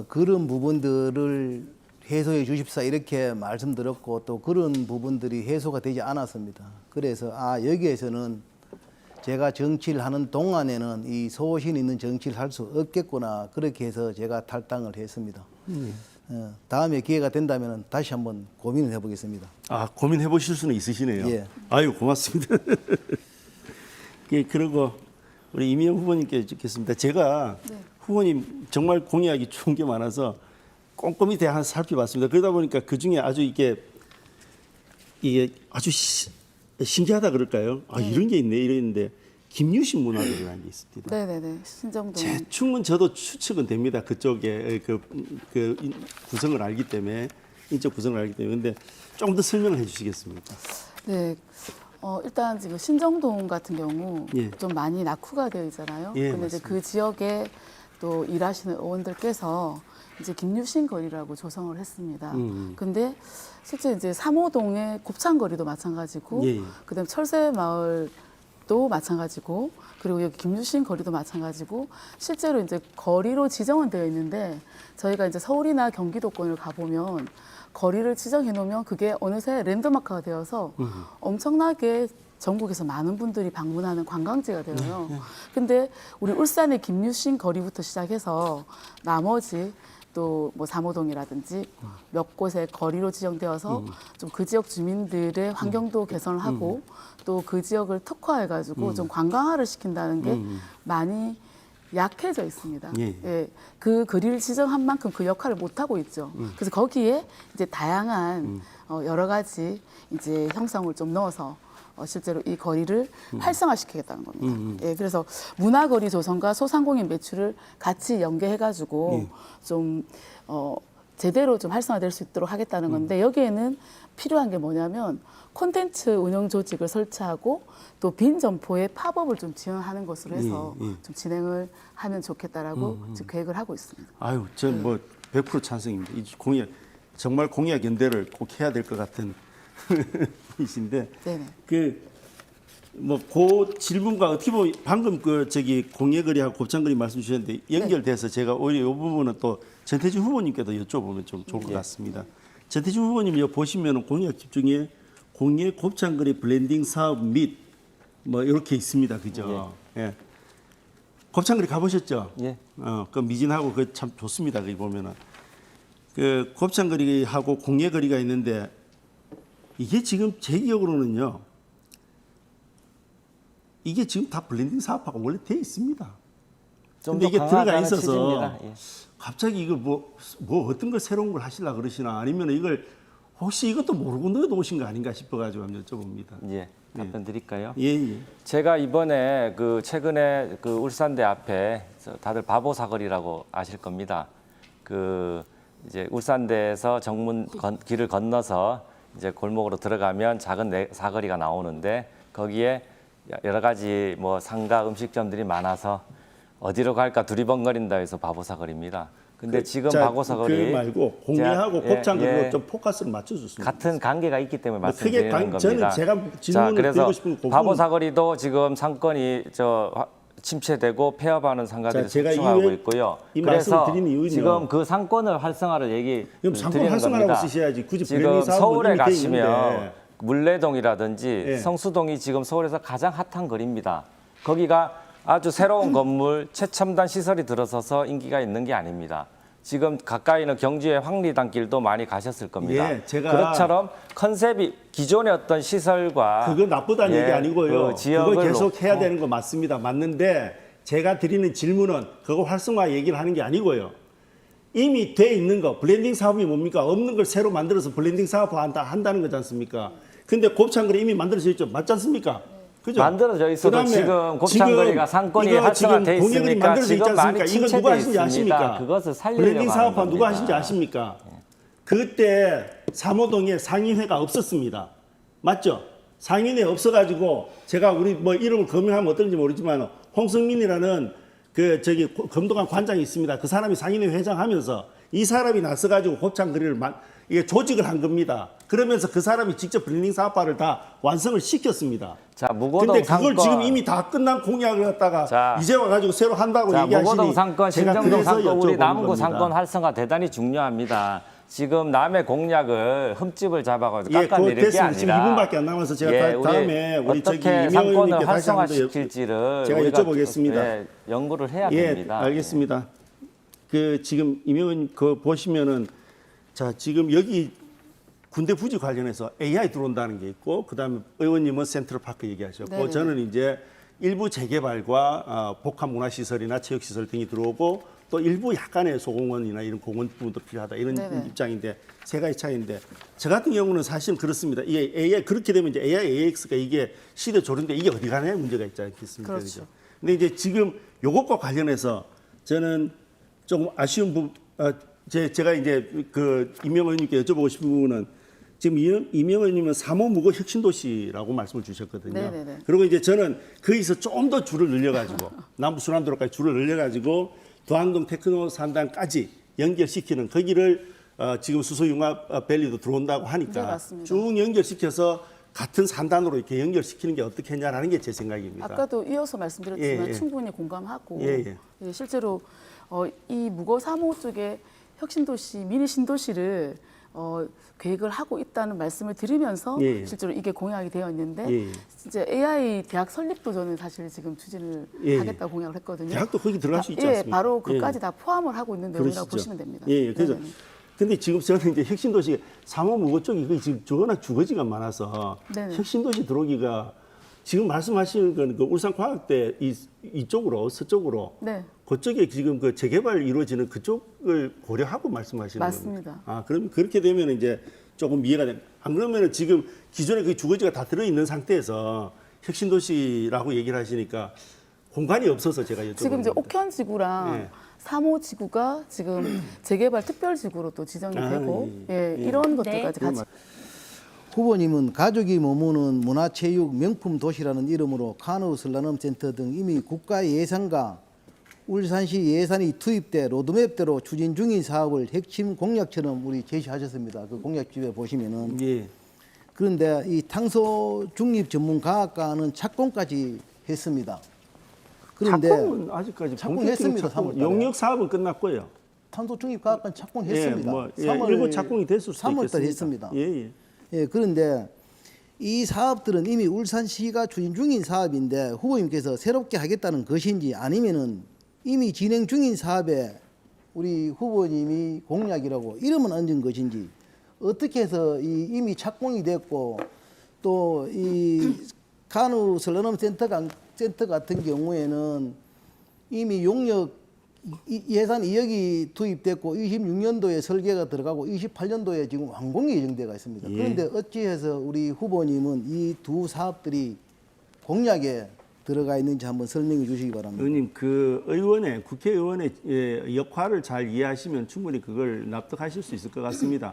그런 부분들을 해소해 주십사 이렇게 말씀드렸고 또 그런 부분들이 해소가 되지 않았습니다. 그래서 여기에서는 제가 정치를 하는 동안에는 이 소신 있는 정치를 할 수 없겠구나 그렇게 해서 제가 탈당을 했습니다. 다음에 기회가 된다면 다시 한번 고민을 해보겠습니다. 고민해 보실 수는 있으시네요. 예. 아유 고맙습니다. 그리고 우리 이미영 후보님께 듣겠습니다. 제가 후보님 정말 공약이 좋은 게 많아서 꼼꼼히 대한 살펴봤습니다. 그러다 보니까 그 중에 아주 이게 아주 신기하다 그럴까요? 이런 게 있네 이랬는데 김유신 문화거리라는 게 있습니다. 네네네. 신정동. 대충은 저도 추측은 됩니다. 그쪽에 그 구성을 알기 때문에 인적 구성을 알기 때문에 근데 좀 더 설명을 해주시겠습니까? 네. 일단 지금 신정동 같은 경우 예. 좀 많이 낙후가 되어 있잖아요. 예, 근데 이제 맞습니다. 그 지역에 또 일하시는 의원들께서 이제 김유신 거리라고 조성을 했습니다. 근데 실제 이제 3호동의 곱창 거리도 마찬가지고, 예, 예. 그다음 철새 마을도 마찬가지고, 그리고 여기 김유신 거리도 마찬가지고, 실제로 이제 거리로 지정은 되어 있는데 저희가 이제 서울이나 경기도권을 가보면 거리를 지정해 놓으면 그게 어느새 랜드마크가 되어서 엄청나게 전국에서 많은 분들이 방문하는 관광지가 되어요. 근데 우리 울산의 김유신 거리부터 시작해서 나머지 또 뭐 삼호동이라든지 몇 곳의 거리로 지정되어서 좀 그 지역 주민들의 환경도 개선을 하고 또 그 지역을 특화해가지고 좀 관광화를 시킨다는 게 많이 약해져 있습니다. 예. 예, 그 거리를 지정한 만큼 그 역할을 못 하고 있죠. 그래서 거기에 이제 다양한 여러 가지 이제 형성을 좀 넣어서 실제로 이 거리를 활성화시키겠다는 겁니다. 예, 그래서 문화거리 조성과 소상공인 매출을 같이 연계해가지고 좀 제대로 좀 활성화될 수 있도록 하겠다는 건데 여기에는 필요한 게 뭐냐면 콘텐츠 운영 조직을 설치하고 또 빈 점포의 팝업을 좀 지원하는 것으로 해서 좀 진행을 하면 좋겠다라고 지금 계획을 하고 있습니다. 아유, 전 뭐 100% 찬성입니다. 이 공약 정말 공약 연대를 꼭 해야 될 것 같은 분이신데 네네. 그 질문과 어떻게 보면 방금 공예거리하고 곱창거리 말씀 주셨는데 연결돼서 제가 오히려 이 부분은 또 전태준 후보님께도 여쭤보면 좀 좋을 것 같습니다. 전태준 후보님 여기 보시면 공약집 중에 공예 곱창거리 블렌딩 사업 및 뭐 이렇게 있습니다. 그죠? 예. 곱창거리 가보셨죠? 예. 그 미진하고 그 참 좋습니다. 거기 보면은 그 곱창거리하고 공예거리가 있는데 이게 지금 제 기억으로는요. 이게 지금 다 블렌딩 사업하고 원래 돼 있습니다. 좀 근데 더 이게 들어가 강화하는 있어서 취지입니다. 예. 갑자기 이거 뭐 어떤 걸 새로운 걸 하시려 그러시나 아니면 이걸 혹시 이것도 모르고 넣어놓으신 거 아닌가 싶어가지고 한번 여쭤봅니다. 예. 답변 드릴까요? 예, 예. 제가 이번에 최근에 울산대 앞에 다들 바보 사거리라고 아실 겁니다. 이제 울산대에서 길을 건너서 이제 골목으로 들어가면 작은 사거리가 나오는데 거기에 여러 가지 뭐 상가 음식점들이 많아서 어디로 갈까 두리번거린다 해서 바보 사거리입니다. 근데 지금 바보 사거리 그 말고 공예하고 제가- 곱창거리로 좀 포커스를 맞춰줬습니다. 같은 관계가 있기 때문에 뭐 크게 말씀드리는 저는 겁니다. 제가 질문을 그래서 드리고 싶은 건 바보 사거리도 지금 상권이 침체되고 폐업하는 상가들이 자, 제가 속출하고 이후에 있고요. 이 그래서 말씀을 드리는 이유는요. 지금 그 상권을 활성화를 그럼 상권 드리는 활성화라고 겁니다. 쓰셔야지 굳이 지금 블렌딩 사업은 서울에 이미 돼 가시면 있는데. 물레동이라든지 예. 성수동이 지금 서울에서 가장 핫한 거리입니다. 거기가 아주 새로운 건물, 최첨단 시설이 들어서서 인기가 있는 게 아닙니다. 지금 가까이는 경주의 황리단길도 많이 가셨을 겁니다. 예, 제가 그것처럼 컨셉이 기존의 어떤 시설과 그거 나쁘다는 예, 얘기 아니고요. 그 지역을 그거 계속 해야 놓고 되는 거 맞습니다. 맞는데 제가 드리는 질문은 그거 활성화 얘기를 하는 게 아니고요. 이미 돼 있는 거 블렌딩 사업이 뭡니까? 없는 걸 새로 만들어서 블렌딩 사업 한다는 거지 않습니까? 근데 곱창거리 이미 만들어져 있죠. 맞지 않습니까? 그죠? 만들어져 있어도 그다음에 지금 곱창거리가 상권이 이거 활성화돼 지금 공예거리 있으니까 만들어져 있지 지금 많이 않습니까? 이거 누가 침체돼 하신지 있습니다. 아십니까? 그것을 살리려고 블렌딩 하는 사업화 누가 겁니다. 하신지 아십니까? 그때 삼호동에 상인회가 없었습니다. 맞죠? 상인회 없어가지고 제가 우리 뭐 이름을 거명하면 어떨지 모르지만 홍성민이라는 검도관 관장이 있습니다. 그 사람이 상인회 회장하면서 이 사람이 나서가지고 곱창거리를 이게 조직을 한 겁니다. 그러면서 그 사람이 직접 블렌딩 사업화를 다 완성을 시켰습니다. 자, 무고동 근데 그걸 상권. 지금 이미 다 끝난 공약을 갖다가 자, 이제 와가지고 새로 한다고 자, 얘기하시니 무고동 상권, 제가 신정동 그래서 상권, 우리 여쭤보는 남구 겁니다. 상권 활성화 대단히 중요합니다. 지금 남의 공약을 흠집을 잡아가지고 예, 깎아내릴 게 됐습니다. 지금 아니라 2분밖에 안 남아서 제가 예, 다음에 우리 어떻게 이명 상권을 의원님께 다시 한번 더 활성화시킬지를 제가 우리가 여쭤보겠습니다. 예, 연구를 해야 예, 됩니다. 알겠습니다. 지금 이명 의원님 보시면은 자 지금 여기 군대 부지 관련해서 AI 들어온다는 게 있고 그다음에 의원님은 센트럴파크 얘기하셨고 네네. 저는 이제 일부 재개발과 복합 문화시설이나 체육시설 등이 들어오고 또 일부 약간의 소공원이나 이런 공원 부분도 필요하다 이런 네네. 입장인데 세 가지 차이인데 저 같은 경우는 사실은 그렇습니다. 이게 AI 그렇게 되면 이제 AI, AX가 이게 시대 조류인데 이게 어디 가느냐 문제가 있지 않겠습니까? 그렇죠. 그죠? 근데 이제 지금 요것과 관련해서 저는 조금 아쉬운 부분, 제가 이제 그 이명호 의원님께 여쭤보고 싶은 부분은 지금 이명호 의원님은 3호 무거 혁신도시라고 말씀을 주셨거든요. 네네네. 그리고 이제 저는 거기서 좀 더 줄을 늘려가지고 남부 순환도로까지 줄을 늘려가지고 도안동 테크노 산단까지 연결시키는 거기를 지금 수소융합 밸리도 들어온다고 네, 하니까 맞습니다. 쭉 연결시켜서 같은 산단으로 이렇게 연결시키는 게 어떻겠냐라는 게 제 생각입니다. 아까도 이어서 말씀드렸지만 예, 예. 충분히 공감하고 예, 예, 실제로 이 무거 3호 쪽에 혁신도시 미니 신도시를 계획을 하고 있다는 말씀을 드리면서 예, 예. 실제로 이게 공약이 되어 있는데 예, 예. 진짜 AI 대학 설립도 저는 사실 지금 추진을 예, 예. 하겠다고 공약을 했거든요. 대학도 거기 들어갈 수 있지 예, 않습니까? 바로 예. 그까지 다 포함을 하고 있는 내용이라고 그러시죠. 보시면 됩니다. 예, 예. 그래서 네네네. 근데 지금 저는 이제 혁신도시 3호 무거 쪽이 거기 지금 워낙 주거지가 많아서 네네. 혁신도시 들어오기가 지금 말씀하시는 건 그 울산과학대 이쪽으로 서쪽으로 네. 그쪽에 지금 그 재개발 이루어지는 그쪽을 고려하고 말씀하시는 맞습니다. 겁니다. 아, 그럼 그렇게 되면 이제 조금 이해가 됩니다. 안 그러면은 지금 기존에 그 주거지가 다 들어 있는 상태에서 혁신도시라고 얘기를 하시니까 공간이 없어서 제가 여쭤보는 지금 이제 겁니다. 옥현 지구랑 예. 3호 지구가 지금 재개발 특별 지구로 또 지정이 아, 되고 예, 예. 이런 것들까지 네. 같이 후보님은 가족이 머무는 문화체육 명품 도시라는 이름으로 카누 슬라넘 센터 등 이미 국가 예산과 울산시 예산이 투입돼 로드맵대로 추진 중인 사업을 핵심 공약처럼 우리 제시하셨습니다. 그 공약집에 보시면은 예. 그런데 이 탄소 중립 전문 과학과는 착공까지 했습니다. 그런데 착공은 아직까지 착공했습니다, 착공, 3월 달에. 용역 사업은 끝났고요. 탄소 중립 과학과는 착공했습니다. 예, 뭐, 예, 일부 착공이 됐을 수도 3월 달에 있겠습니다. 했습니다. 예, 예. 예, 그런데 이 사업들은 이미 울산시가 추진 중인 사업인데 후보님께서 새롭게 하겠다는 것인지 아니면은 이미 진행 중인 사업에 우리 후보님이 공약이라고 이름은 얹은 것인지 어떻게 해서 이미 착공이 됐고 또 이 카누 슬러넘 센터 같은 경우에는 이미 용역 예산 2억이 투입됐고 26년도에 설계가 들어가고 28년도에 지금 완공이 예정되어 있습니다. 예. 그런데 어찌해서 우리 후보님은 이 두 사업들이 공약에 들어가 있는지 한번 설명해 주시기 바랍니다. 의원님, 국회의원의 역할을 잘 이해하시면 충분히 그걸 납득하실 수 있을 것 같습니다.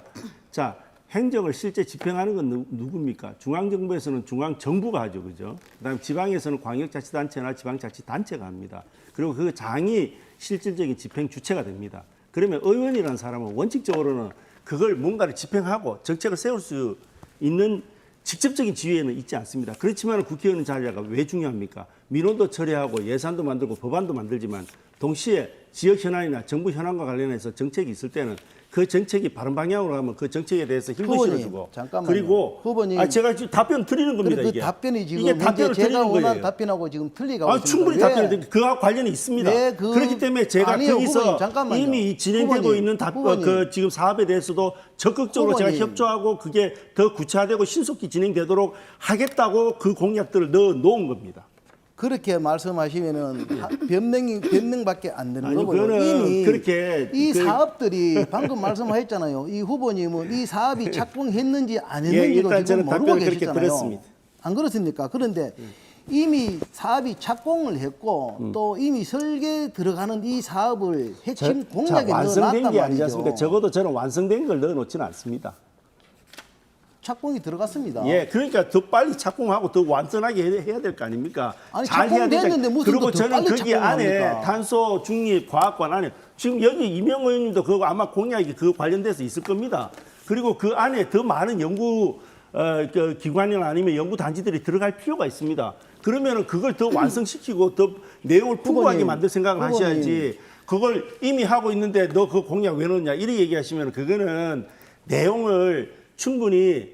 자, 행정을 실제 집행하는 건 누굽니까? 중앙정부에서는 중앙정부가 하죠, 그죠? 그다음 지방에서는 광역자치단체나 지방자치단체가 합니다. 그리고 그 장이 실질적인 집행 주체가 됩니다. 그러면 의원이라는 사람은 원칙적으로는 그걸 뭔가를 집행하고 정책을 세울 수 있는 직접적인 지위에는 있지 않습니다. 그렇지만 국회의원 자리가 왜 중요합니까? 민원도 처리하고 예산도 만들고 법안도 만들지만 동시에 지역 현안이나 정부 현안과 관련해서 정책이 있을 때는 그 정책이 바른 방향으로 가면 그 정책에 대해서 힘도 후보님, 실어주고 잠깐만요. 그리고 후보님, 제가 지금 답변 드리는 겁니다. 그 이게 답변이 지금 이게 답변을 제가 드리는 원한 거예요. 답변하고 지금 틀리가고 있습니다. 충분히 왜? 답변을 드립니다. 그와 관련이 있습니다. 왜 그렇기 때문에 제가 아니요, 거기서 후보님, 잠깐만요. 이미 진행되고 후보님, 있는 후보님. 지금 사업에 대해서도 적극적으로 제가 후보님. 협조하고 그게 더 구체화되고 신속히 진행되도록 하겠다고 그 공약들을 넣어 놓은 겁니다. 그렇게 말씀하시면은 변명밖에 안 되는 아니, 거고요. 그거는 이미 그렇게 이 사업들이 방금 말씀하셨잖아요. 이 후보님은 이 사업이 착공했는지 안 예, 했는지도 일단 지금 저는 모르고 답변을 그렇게 계시잖아요. 드렸습니다. 안 그렇습니까? 그런데 이미 사업이 착공을 했고 또 이미 설계 들어가는 이 사업을 핵심 공약에 완성된 넣어놨단 게 아니지 말이죠. 않습니까? 적어도 저는 완성된 걸 넣어놓지는 않습니다. 착공이 들어갔습니다. 예, 그러니까 더 빨리 착공하고 더 완전하게 해야 될 거 아닙니까? 아니, 잘 해야 되지. 착공됐는데 무슨 그리고 더 저는 빨리 거기 안에 착공합니까? 탄소 중립 과학관 안에 지금 여기 이명호 의원님도 그거 아마 공약이 그 관련돼서 있을 겁니다. 그리고 그 안에 더 많은 연구 그 기관이나 아니면 연구 단지들이 들어갈 필요가 있습니다. 그러면은 그걸 더 완성시키고 더 내용을 풍부하게 후보님, 만들 생각을 후보님. 하셔야지. 그걸 이미 하고 있는데 너 그 공약 왜 넣냐 이렇게 얘기하시면 그거는 내용을 충분히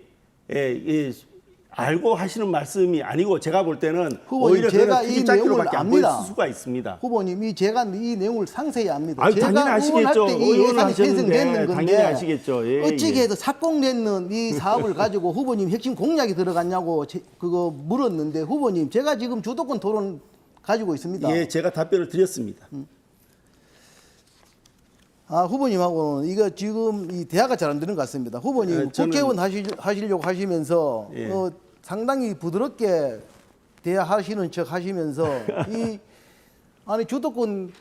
알고 하시는 말씀이 아니고 제가 볼 때는 후보님, 오히려 제가 그런 이 투기짝기로밖에 안 보일 내용을 수가 있습니다. 후보님이 제가 이 내용을 상세히 압니다. 아유, 제가 당연히 아시겠죠. 의원할 때 이 예산이 의원하셨는데 편성되는 건데 당연히 아시겠죠. 예, 어찌게 예. 해서 착공됐는 이 사업을 가지고 후보님 핵심 공약이 들어갔냐고 그거 물었는데 후보님 제가 지금 주도권 토론 가지고 있습니다. 예, 제가 답변을 드렸습니다. 후보님하고는 이거 지금 이 대화가 잘 안 되는 것 같습니다. 후보님 저는- 국회의원 하시려고 하시면서 예. 상당히 부드럽게 대화하시는 척 하시면서 아니 주도권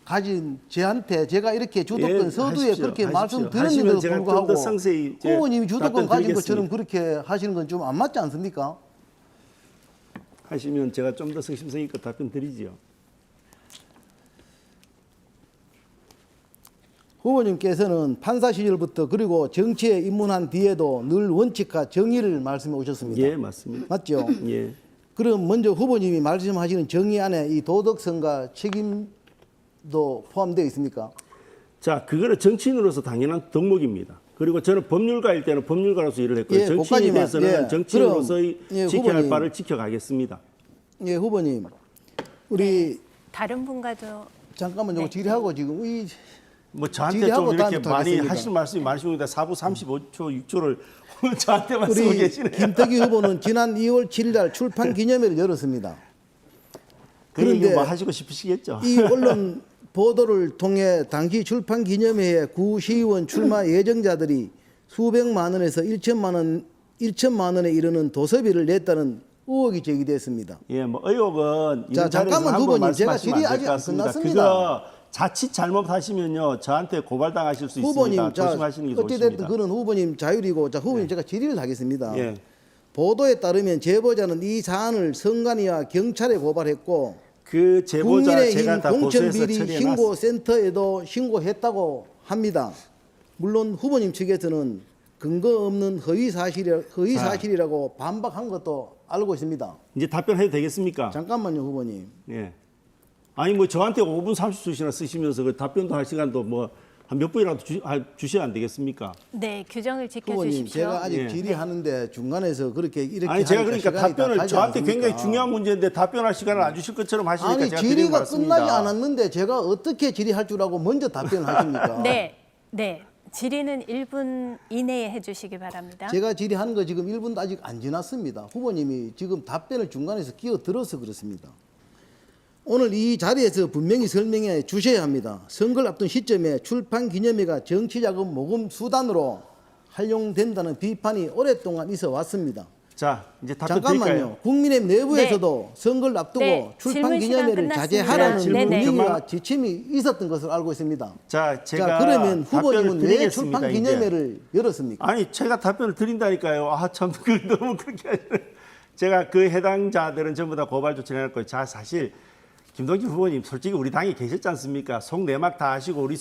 가진 저한테 제가 이렇게 주도권 예, 서두에 하십시오. 그렇게 하십시오. 말씀드렸는데도 하시면 제가 불구하고 좀더 상세히 이제 후보님이 주도권 답변 가진 것처럼 드리겠습니다. 그렇게 하시는 건 좀 안 맞지 않습니까? 하시면 제가 좀 더 성심성의껏 답변 드리지요. 후보님께서는 판사 시절부터 그리고 정치에 입문한 뒤에도 늘 원칙과 정의를 말씀해 오셨습니다. 예, 맞습니다. 맞죠? 예. 그럼 먼저 후보님이 말씀하시는 정의 안에 이 도덕성과 책임도 포함되어 있습니까? 자, 그거는 정치인으로서 당연한 덕목입니다. 그리고 저는 법률가일 때는 법률가로서 일을 했고요. 예, 정치인에 그것까지만. 대해서는 예, 정치인으로서의 그럼, 예, 지켜야 할 후보님. 바를 지켜가겠습니다. 예, 후보님. 우리 다른 분과도 잠깐만요. 네. 질의하고 지금 뭐 저한테 질의하고 좀 이렇게 다음부터 많이 하겠습니다. 하시는 말씀이 많으십니다. 4부 35초, 6초를 저한테만 쓰고 우리 계시네요. 김태기 후보는 지난 2월 7일 날 출판 기념회를 열었습니다. 그런데 그런데 뭐 하시고 싶으시겠죠. 이 언론 보도를 통해 당시 출판 기념회에 구 시의원 출마 예정자들이 수백만 원에서 1천만 원에 이르는 도서비를 냈다는 의혹이 제기됐습니다. 예, 뭐 의혹은 자, 이런 자리에서 잠깐만, 함부로 후보님. 제가 말씀하시면 질의 안될 아직 것 안 같습니다. 끝났습니다. 그거 자칫 잘못하시면요 저한테 고발당하실 수 후보님, 있습니다. 자, 조심하시는 게 어찌됐든 좋습니다. 그는 후보님 자율이고, 자, 후보님 제가 질의를 하겠습니다. 예. 보도에 따르면 제보자는 이 사안을 선관위와 경찰에 고발했고, 그 제보자 국민의힘 제가 다 고소해서 공천비리 처리해놨습니다. 신고센터에도 신고했다고 합니다. 물론 후보님 측에서는 근거 없는 허위 사실이라고 반박한 것도 알고 있습니다. 이제 답변해도 되겠습니까? 잠깐만요, 후보님. 예. 아니 뭐 저한테 5분 30초씩이나 쓰시면서 그 답변도 할 시간도 뭐 한 몇 분이라도 주셔야 안 되겠습니까? 네, 규정을 후보님, 지켜주십시오. 제가 아직 예. 질의하는데 중간에서 그렇게 이렇게 아니 제가 하니까 그러니까 시간이 다 답변을 가지 저한테 않습니까? 굉장히 중요한 문제인데 답변할 시간을 안 주실 것처럼 하시니까 아니 제가 드리는 질의가 말씀입니다. 끝나지 않았는데 제가 어떻게 질의할 줄 알고 먼저 답변을 하십니까? 네, 네. 질의는 1분 이내에 해주시기 바랍니다. 제가 질의하는 거 지금 1분도 아직 안 지났습니다. 후보님이 지금 답변을 중간에서 끼어들어서 그렇습니다. 오늘 이 자리에서 분명히 설명해 주셔야 합니다. 선거를 앞둔 시점에 출판 기념회가 정치자금 모금 수단으로 활용된다는 비판이 오랫동안 있어 왔습니다. 자 이제 답변 잠깐만요. 드릴까요? 국민의힘 내부에서도 선거를 앞두고 네, 출판 질문 기념회를 시간 자제하라는 끝났습니다. 네네. 분위기와 지침이 있었던 것으로 알고 있습니다. 자 제가 자, 그러면 후보님은 답변을 왜 드리겠습니다, 출판 이제. 기념회를 열었습니까? 아니 제가 답변을 드린다니까요. 아참 너무 그렇게 하시네. 제가 그 해당자들은 전부 다 고발 조치를 해놨고요. 자 사실 김동진 후보님 솔직히 우리 당에 계셨지 않습니까? 속내막 다 하시고 우리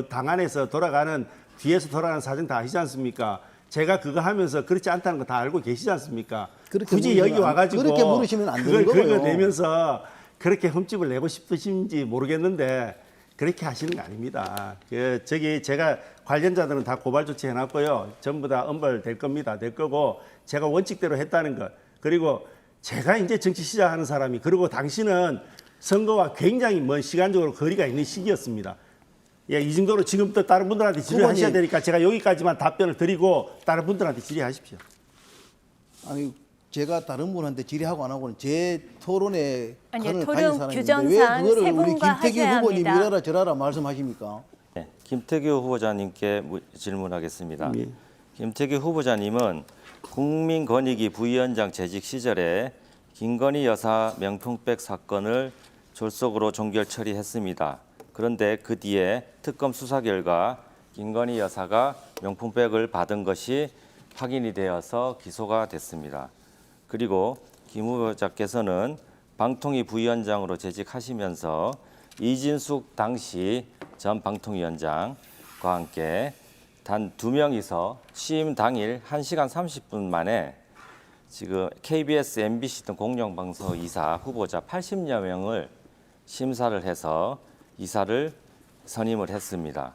당 안에서 돌아가는 뒤에서 돌아가는 사정 다 아시지 않습니까? 제가 그거 하면서 그렇지 않다는 거 다 알고 계시지 않습니까? 그렇게 굳이 물으시면 여기 와가지고 그렇게 물으시면 안 되는 그걸 거고요. 긁어내면서 그렇게 흠집을 내고 싶으신지 모르겠는데 그렇게 하시는 거 아닙니다. 저기 제가 관련자들은 다 고발 조치 해놨고요. 전부 다 엄벌될 겁니다. 될 거고 제가 원칙대로 했다는 것. 그리고 제가 이제 정치 시작하는 사람이 그리고 당신은 선거와 굉장히 먼 시간적으로 거리가 있는 시기였습니다. 예, 이 정도로 지금부터 다른 분들한테 질의하셔야 후보님. 되니까 제가 여기까지만 답변을 드리고 다른 분들한테 질의하십시오. 아니 제가 다른 분한테 질의하고 안 하고는 제 토론에 아니요, 간을 토론 가진 사람인데 규정상 왜 그거를 세 우리 분과 김태기 하셔야 후보님 합니다. 이래라 저래라 말씀하십니까? 네, 김태규 후보자님께 질문하겠습니다. 예. 김태규 후보자님은 국민권익위 부위원장 재직 시절에 김건희 여사 명품백 사건을 졸속으로 종결 처리했습니다. 그런데 그 뒤에 특검 수사 결과 김건희 여사가 명품백을 받은 것이 확인이 되어서 기소가 됐습니다. 그리고 김 후보자께서는 방통위 부위원장으로 재직하시면서 이진숙 당시 전 방통위원장과 함께 단 2명이서 취임 당일 1시간 30분 만에 지금 KBS, MBC 등 공영방송 이사 후보자 80여 명을 심사를 해서 이사를 선임을 했습니다.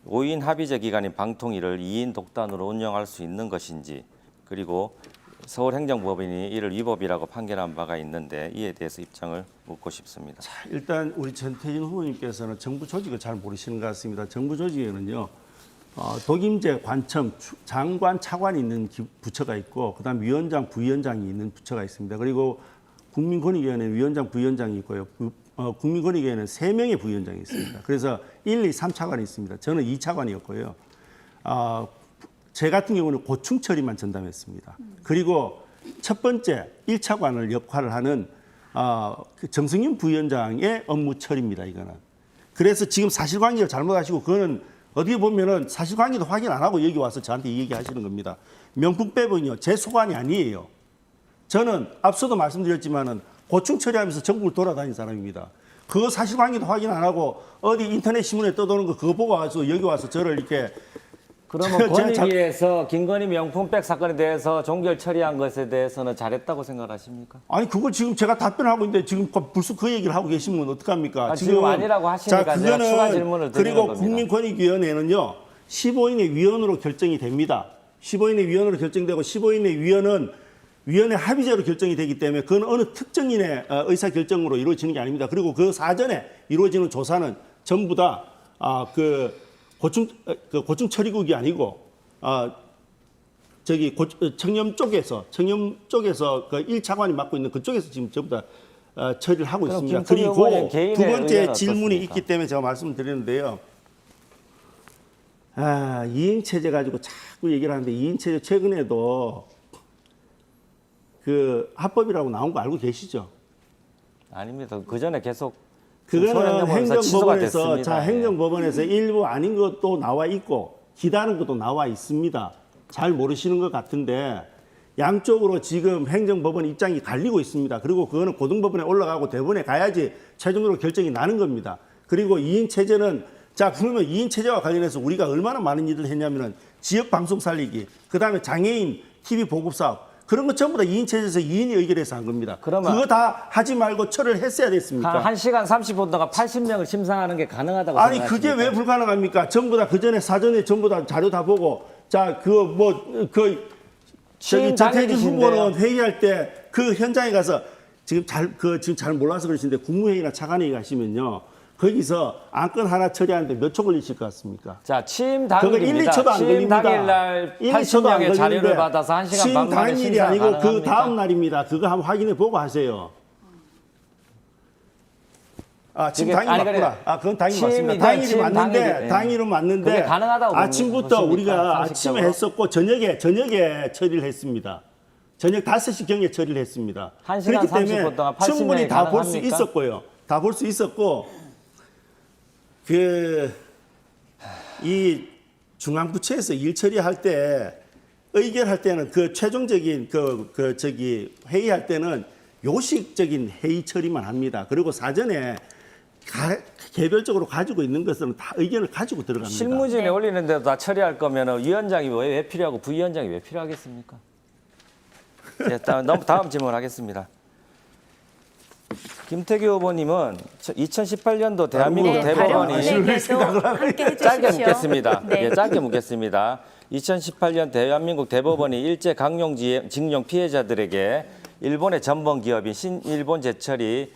5인 합의제 기관인 방통위를 2인 독단으로 운영할 수 있는 것인지 그리고 서울행정법원이 이를 위법이라고 판결한 바가 있는데 이에 대해서 입장을 묻고 싶습니다. 일단 우리 전태진 후보님께서는 정부 조직을 잘 모르시는 것 같습니다. 정부 조직에는요. 독임제, 관청, 장관, 차관이 있는 부처가 있고 그다음 위원장, 부위원장이 있는 부처가 있습니다. 그리고 국민권익위원회 위원장, 부위원장이 있고요. 국민권익위에는 3명의 부위원장이 있습니다. 그래서 1, 2, 3차관이 있습니다. 저는 2차관이었고요. 제 같은 경우는 고충 처리만 전담했습니다. 그리고 첫 번째 1차관을 역할을 하는 그 정승윤 부위원장의 업무 처리입니다. 이거는. 그래서 지금 사실관계를 잘못하시고 그거는 어디에 보면은 사실관계도 확인 안 하고 여기 와서 저한테 이 얘기하시는 겁니다. 명품 빼본이요. 제 소관이 아니에요. 저는 앞서도 말씀드렸지만은 고충 처리하면서 전국을 돌아다닌 사람입니다. 그거 사실관계도 확인 안 하고 어디 인터넷 신문에 떠도는 거 그거 보고 와서 여기 와서 저를 이렇게 그러면 권익위에서 김건희 명품백 사건에 대해서 종결 처리한 것에 대해서는 잘했다고 생각하십니까? 아니 그거 지금 제가 답변하고 있는데 지금 벌써 그 얘기를 하고 계시면 어떡합니까? 지금 아니라고 하시니까 제가 추가 질문을 드리는 그리고 겁니다. 국민권익위원회는요 15인의 위원으로 결정이 됩니다. 15인의 위원으로 결정되고 15인의 위원은 위원회 합의제로 결정이 되기 때문에 그건 어느 특정인의 의사 결정으로 이루어지는 게 아닙니다. 그리고 그 사전에 이루어지는 조사는 전부 다 고충 처리국이 아니고 청렴 쪽에서 그 1차관이 맡고 있는 그쪽에서 지금 전부 다 처리를 하고 그럼 있습니다. 김건희 그리고 의원의 개인의 두 번째 의견은 질문이 어떻습니까? 있기 때문에 제가 말씀드리는데요. 이행 체제 가지고 자꾸 얘기를 하는데 이행 체제 최근에도 그 합법이라고 나온 거 알고 계시죠? 아닙니다. 그 전에 계속 그거는 행정법원에서 됐습니다. 행정법원에서 일부 아닌 것도 나와 있고 기다는 것도 나와 있습니다. 잘 모르시는 것 같은데 양쪽으로 지금 행정법원 입장이 갈리고 있습니다. 그리고 그거는 고등법원에 올라가고 대법원에 가야지 최종적으로 결정이 나는 겁니다. 그리고 2인 체제는 그러면 2인 체제와 관련해서 우리가 얼마나 많은 일을 했냐면은 지역 방송 살리기, 그다음에 장애인 TV 보급 사업 그런 거 전부 다 2인 체제에서 2인이 의결해서 한 겁니다. 그러면 그거 다 하지 말고 처리를 했어야 됐습니까? 한 1시간 30분 동안 80명을 심사하는 게 가능하다고 아니 생각하십니까? 그게 왜 불가능합니까? 전부 다 그 전에 사전에 전부 다 자료 다 보고 취임 전태진 당일이신데요. 후보는 회의할 때 그 현장에 가서 지금 잘 몰라서 그러시는데 국무회의나 차관회의 가시면요 거기서 안건 하나 처리하는데 몇 초 걸리실 것 같습니까? 자, 취임 그거 1, 당일입니다. 2초도 안 취임 걸립니다. 당일날 1, 2초도 안 80명의 자료를 걸리는데 받아서 1시간 취임 반 만에 당일이 심사 아니고 그 가능합니까? 다음 날입니다. 그거 한번 확인해 보고 하세요. 지금 그게- 당일 아니, 맞구나. 그래. 그건 당일 취임이 맞습니다. 돼, 당일이 취임 맞는데, 당일이. 당일은 맞는데. 그게 가능하다고 아침부터 보십니까? 우리가 아침에 상식적으로? 했었고, 저녁에 처리를 했습니다. 저녁 5시경에 처리를 했습니다. 1시간 그렇기 30분 때문에 동안 80 충분히 명이 다 볼 수 가능합니까? 있었고요. 다 볼 수 있었고, 이 중앙부처에서 일 처리할 때, 의결할 때는 그 최종적인 회의할 때는 요식적인 회의 처리만 합니다. 그리고 사전에 개별적으로 가지고 있는 것은 다 의견을 가지고 들어갑니다. 실무진에 네. 올리는데도 다 처리할 거면 위원장이 왜 필요하고 부위원장이 왜 필요하겠습니까? 네, 다음 질문하겠습니다. 김태규 후보님은 2018년도 대한민국 네, 대법원이 발언에게도 함께 해주십시오. 짧게 묻겠습니다. 네. 예, 짧게 묻겠습니다. 2018년 대한민국 대법원이 일제 강령징용 피해자들에게 일본의 전범 기업인 신일본제철이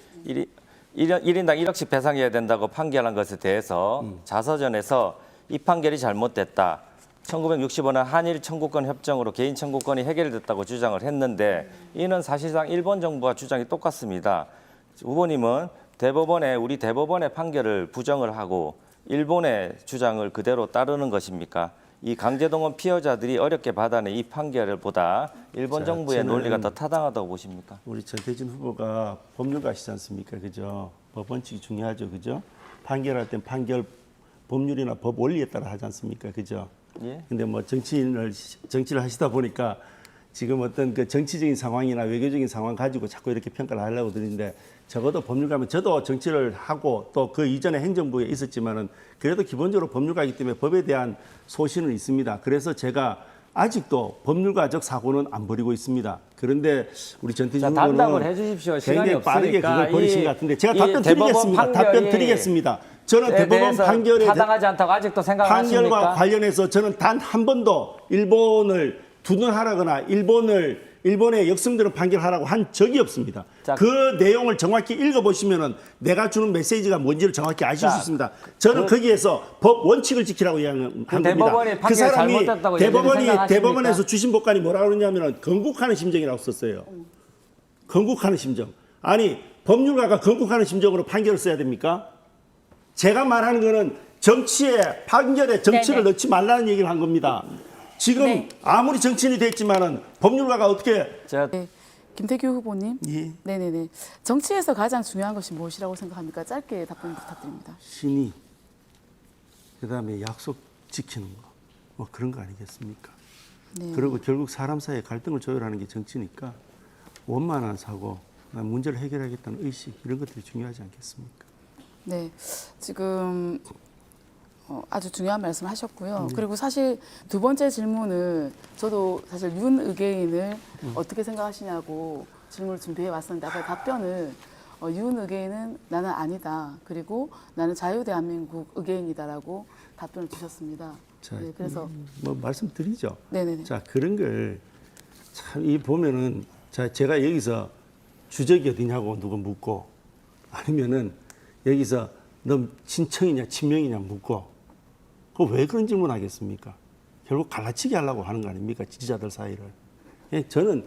1인당 1억씩 배상해야 된다고 판결한 것에 대해서 자서전에서 이 판결이 잘못됐다. 1965년 한일 청구권 협정으로 개인 청구권이 해결됐다고 주장을 했는데 이는 사실상 일본 정부와 주장이 똑같습니다. 후보님은 우리 대법원의 판결을 부정을 하고 일본의 주장을 그대로 따르는 것입니까? 이 강제동원 피해자들이 어렵게 받아낸 이 판결을 보다 일본 정부의 저는 논리가 더 타당하다고 보십니까? 우리 전태진 후보가 법률가시지 않습니까? 그죠? 법 원칙이 중요하죠. 그죠? 판결할 땐 법률이나 법 원리에 따라 하지 않습니까? 그죠? 예. 근데 뭐 정치를 하시다 보니까 지금 어떤 그 정치적인 상황이나 외교적인 상황 가지고 자꾸 이렇게 평가를 하려고 드리는데 적어도 법률가면 저도 정치를 하고 또 그 이전에 행정부에 있었지만은 그래도 기본적으로 법률가이기 때문에 법에 대한 소신은 있습니다. 그래서 제가 아직도 법률가적 사고는 안 버리고 있습니다. 그런데 우리 전태진 자, 답답을 후보는 해주십시오. 시간이 굉장히 빠르게 없으니까. 그걸 버리신 것 같은데 제가 이 답변 드리겠습니다. 대법원 답변 판결이 드리겠습니다. 저는 대법원 대해서 판결에 타당하지 않다고 아직도 생각하십니까? 판결과 관련해서 저는 단 한 번도 일본을 두둔하라거나 일본의 역성들을 판결하라고 한 적이 없습니다. 자, 그 내용을 정확히 읽어보시면은 내가 주는 메시지가 뭔지를 정확히 아실 수 있습니다. 저는 거기에서 법 원칙을 지키라고 이야기합니다. 대법원이 판결이 잘못됐다고 여전히 생각하십니까? 대법원에서 주신 법관이 뭐라고 그러냐면은 건국하는 심정이라고 썼어요. 건국하는 심정. 아니 법률가가 건국하는 심정으로 판결을 써야 됩니까? 제가 말하는 거는 정치에 판결에 정치를 네네. 넣지 말라는 얘기를 한 겁니다. 지금 네. 아무리 정치인이 됐지만은 법률가가 어떻게 제가 네, 김태규 후보님. 예. 네네네. 정치에서 가장 중요한 것이 무엇이라고 생각합니까? 짧게 답변 부탁드립니다. 신의, 그다음에 약속 지키는 거, 뭐 그런 거 아니겠습니까? 네. 그리고 결국 사람 사이의 갈등을 조율하는 게 정치니까 원만한 사고, 문제를 해결하겠다는 의식 이런 것들이 중요하지 않겠습니까? 네, 지금 아주 중요한 말씀 하셨고요. 그리고 사실 두 번째 질문을 저도 사실 윤 의계인을 어떻게 생각하시냐고 질문을 준비해 왔었는데 아까 답변을 윤 의계인은 나는 아니다. 그리고 나는 자유대한민국 의계인이다라고 답변을 주셨습니다. 자, 네, 그래서 뭐 말씀드리죠. 네네네. 자, 그런 걸 참 이 보면은 자, 제가 여기서 주적이 어디냐고 누가 묻고 아니면은 여기서 너 친청이냐 친명이냐 묻고 그 왜 그런 질문 하겠습니까? 결국 갈라치기 하려고 하는 거 아닙니까? 지지자들 사이를. 예, 저는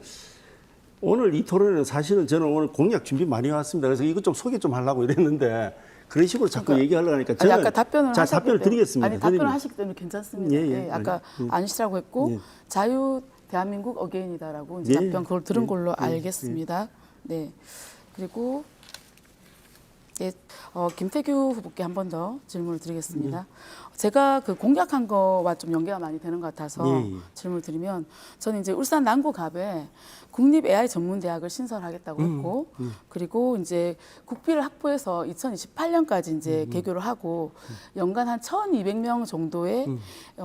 오늘 이 토론에는 사실은 저는 오늘 공약 준비 많이 해왔습니다. 그래서 이것 좀 소개 좀 하려고 이랬는데 그런 식으로 자꾸 그러니까, 얘기하려고 하니까 아니, 저는 아까 답변을 자, 하셨기 답변을 때문에- 드리겠습니다. 아니 답변을 드립니다. 하시기 때문에 괜찮습니다. 예, 예. 예, 아까 예. 아니시라고 했고 예. 자유 대한민국 어게인이다라고 이제 예. 답변 그걸 들은 예. 걸로 예. 알겠습니다. 네. 그리고 예, 김태규 후보께 한 번 더 질문을 드리겠습니다. 제가 그 공약한 거와 좀 연계가 많이 되는 것 같아서 예, 예. 질문을 드리면 저는 이제 울산 남구갑에 국립 AI 전문 대학을 신설하겠다고 했고 그리고 이제 국비를 확보해서 2028년까지 이제 개교를 하고 연간 한 1,200명 정도의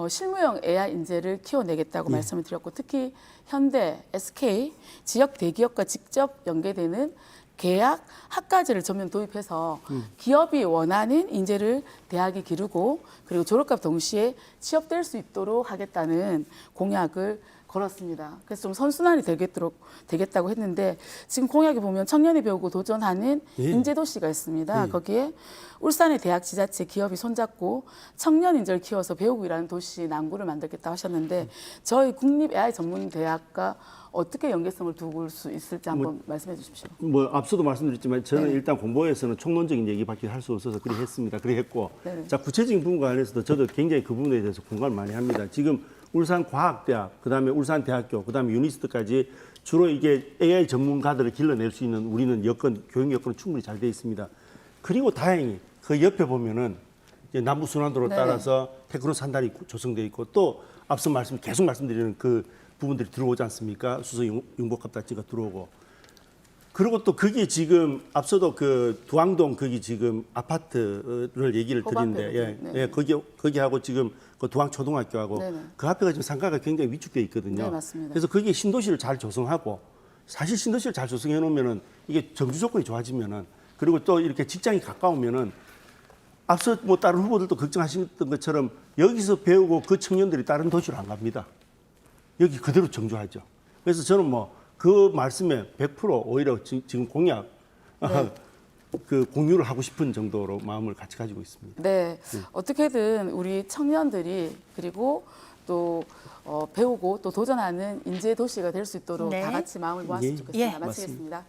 실무형 AI 인재를 키워내겠다고 말씀을 드렸고 특히 현대, SK 지역 대기업과 직접 연계되는 계약 학과제를 전면 도입해서 기업이 원하는 인재를 대학이 기르고 그리고 졸업과 동시에 취업될 수 있도록 하겠다는 공약을 걸었습니다. 그래서 좀 선순환이 되겠다고 했는데 지금 공약에 보면 청년이 배우고 도전하는 예. 인재도시가 있습니다. 예. 거기에 울산의 대학 지자체 기업이 손잡고 청년 인재를 키워서 배우고 일하는 도시 남구를 만들겠다고 하셨는데 저희 국립 AI 전문대학과 어떻게 연계성을 두을 수 있을지 한번 말씀해 주십시오. 뭐 앞서도 말씀드렸지만 저는 네. 일단 공보에서는 총론적인 얘기밖에 할 수 없어서 그리 했습니다. 그리 했고 네. 자 구체적인 부분과 관련해서도 저도 굉장히 그 부분에 대해서 공감을 많이 합니다. 지금 울산과학대학, 그다음에 울산대학교, 그다음에 유니스트까지 주로 이게 AI 전문가들을 길러낼 수 있는 우리는 여건 교육 여건은 충분히 잘 돼 있습니다. 그리고 다행히 그 옆에 보면은 이제 남부 순환도로 네. 따라서 테크노 산단이 조성돼 있고 또 앞서 계속 말씀드리는 그 부분들이 들어오지 않습니까? 수소 융복합단지가 들어오고. 그리고 또 거기 지금 앞서도 그 두항동 거기 지금 아파트를 얘기를 드리는데 예, 네. 예, 거기하고 지금 그 두항 초등학교하고 네네. 그 앞에가 지금 상가가 굉장히 위축돼 있거든요. 네, 맞습니다. 그래서 거기에 신도시를 잘 조성하고 사실 신도시를 잘 조성해 놓으면은 이게 정주 조건이 좋아지면은 그리고 또 이렇게 직장이 가까우면은 앞서 뭐 다른 후보들도 걱정하셨던 것처럼 여기서 배우고 그 청년들이 다른 도시로 안 갑니다. 여기 그대로 정주하죠. 그래서 저는 뭐 그 말씀에 100% 오히려 지금 공약 그 공유를 하고 싶은 정도로 마음을 같이 가지고 있습니다. 네, 어떻게든 우리 청년들이 그리고 또 배우고 또 도전하는 인재 도시가 될 수 있도록 네. 다 같이 마음을 모았으면 예. 좋겠습니다. 예. 마치겠습니다.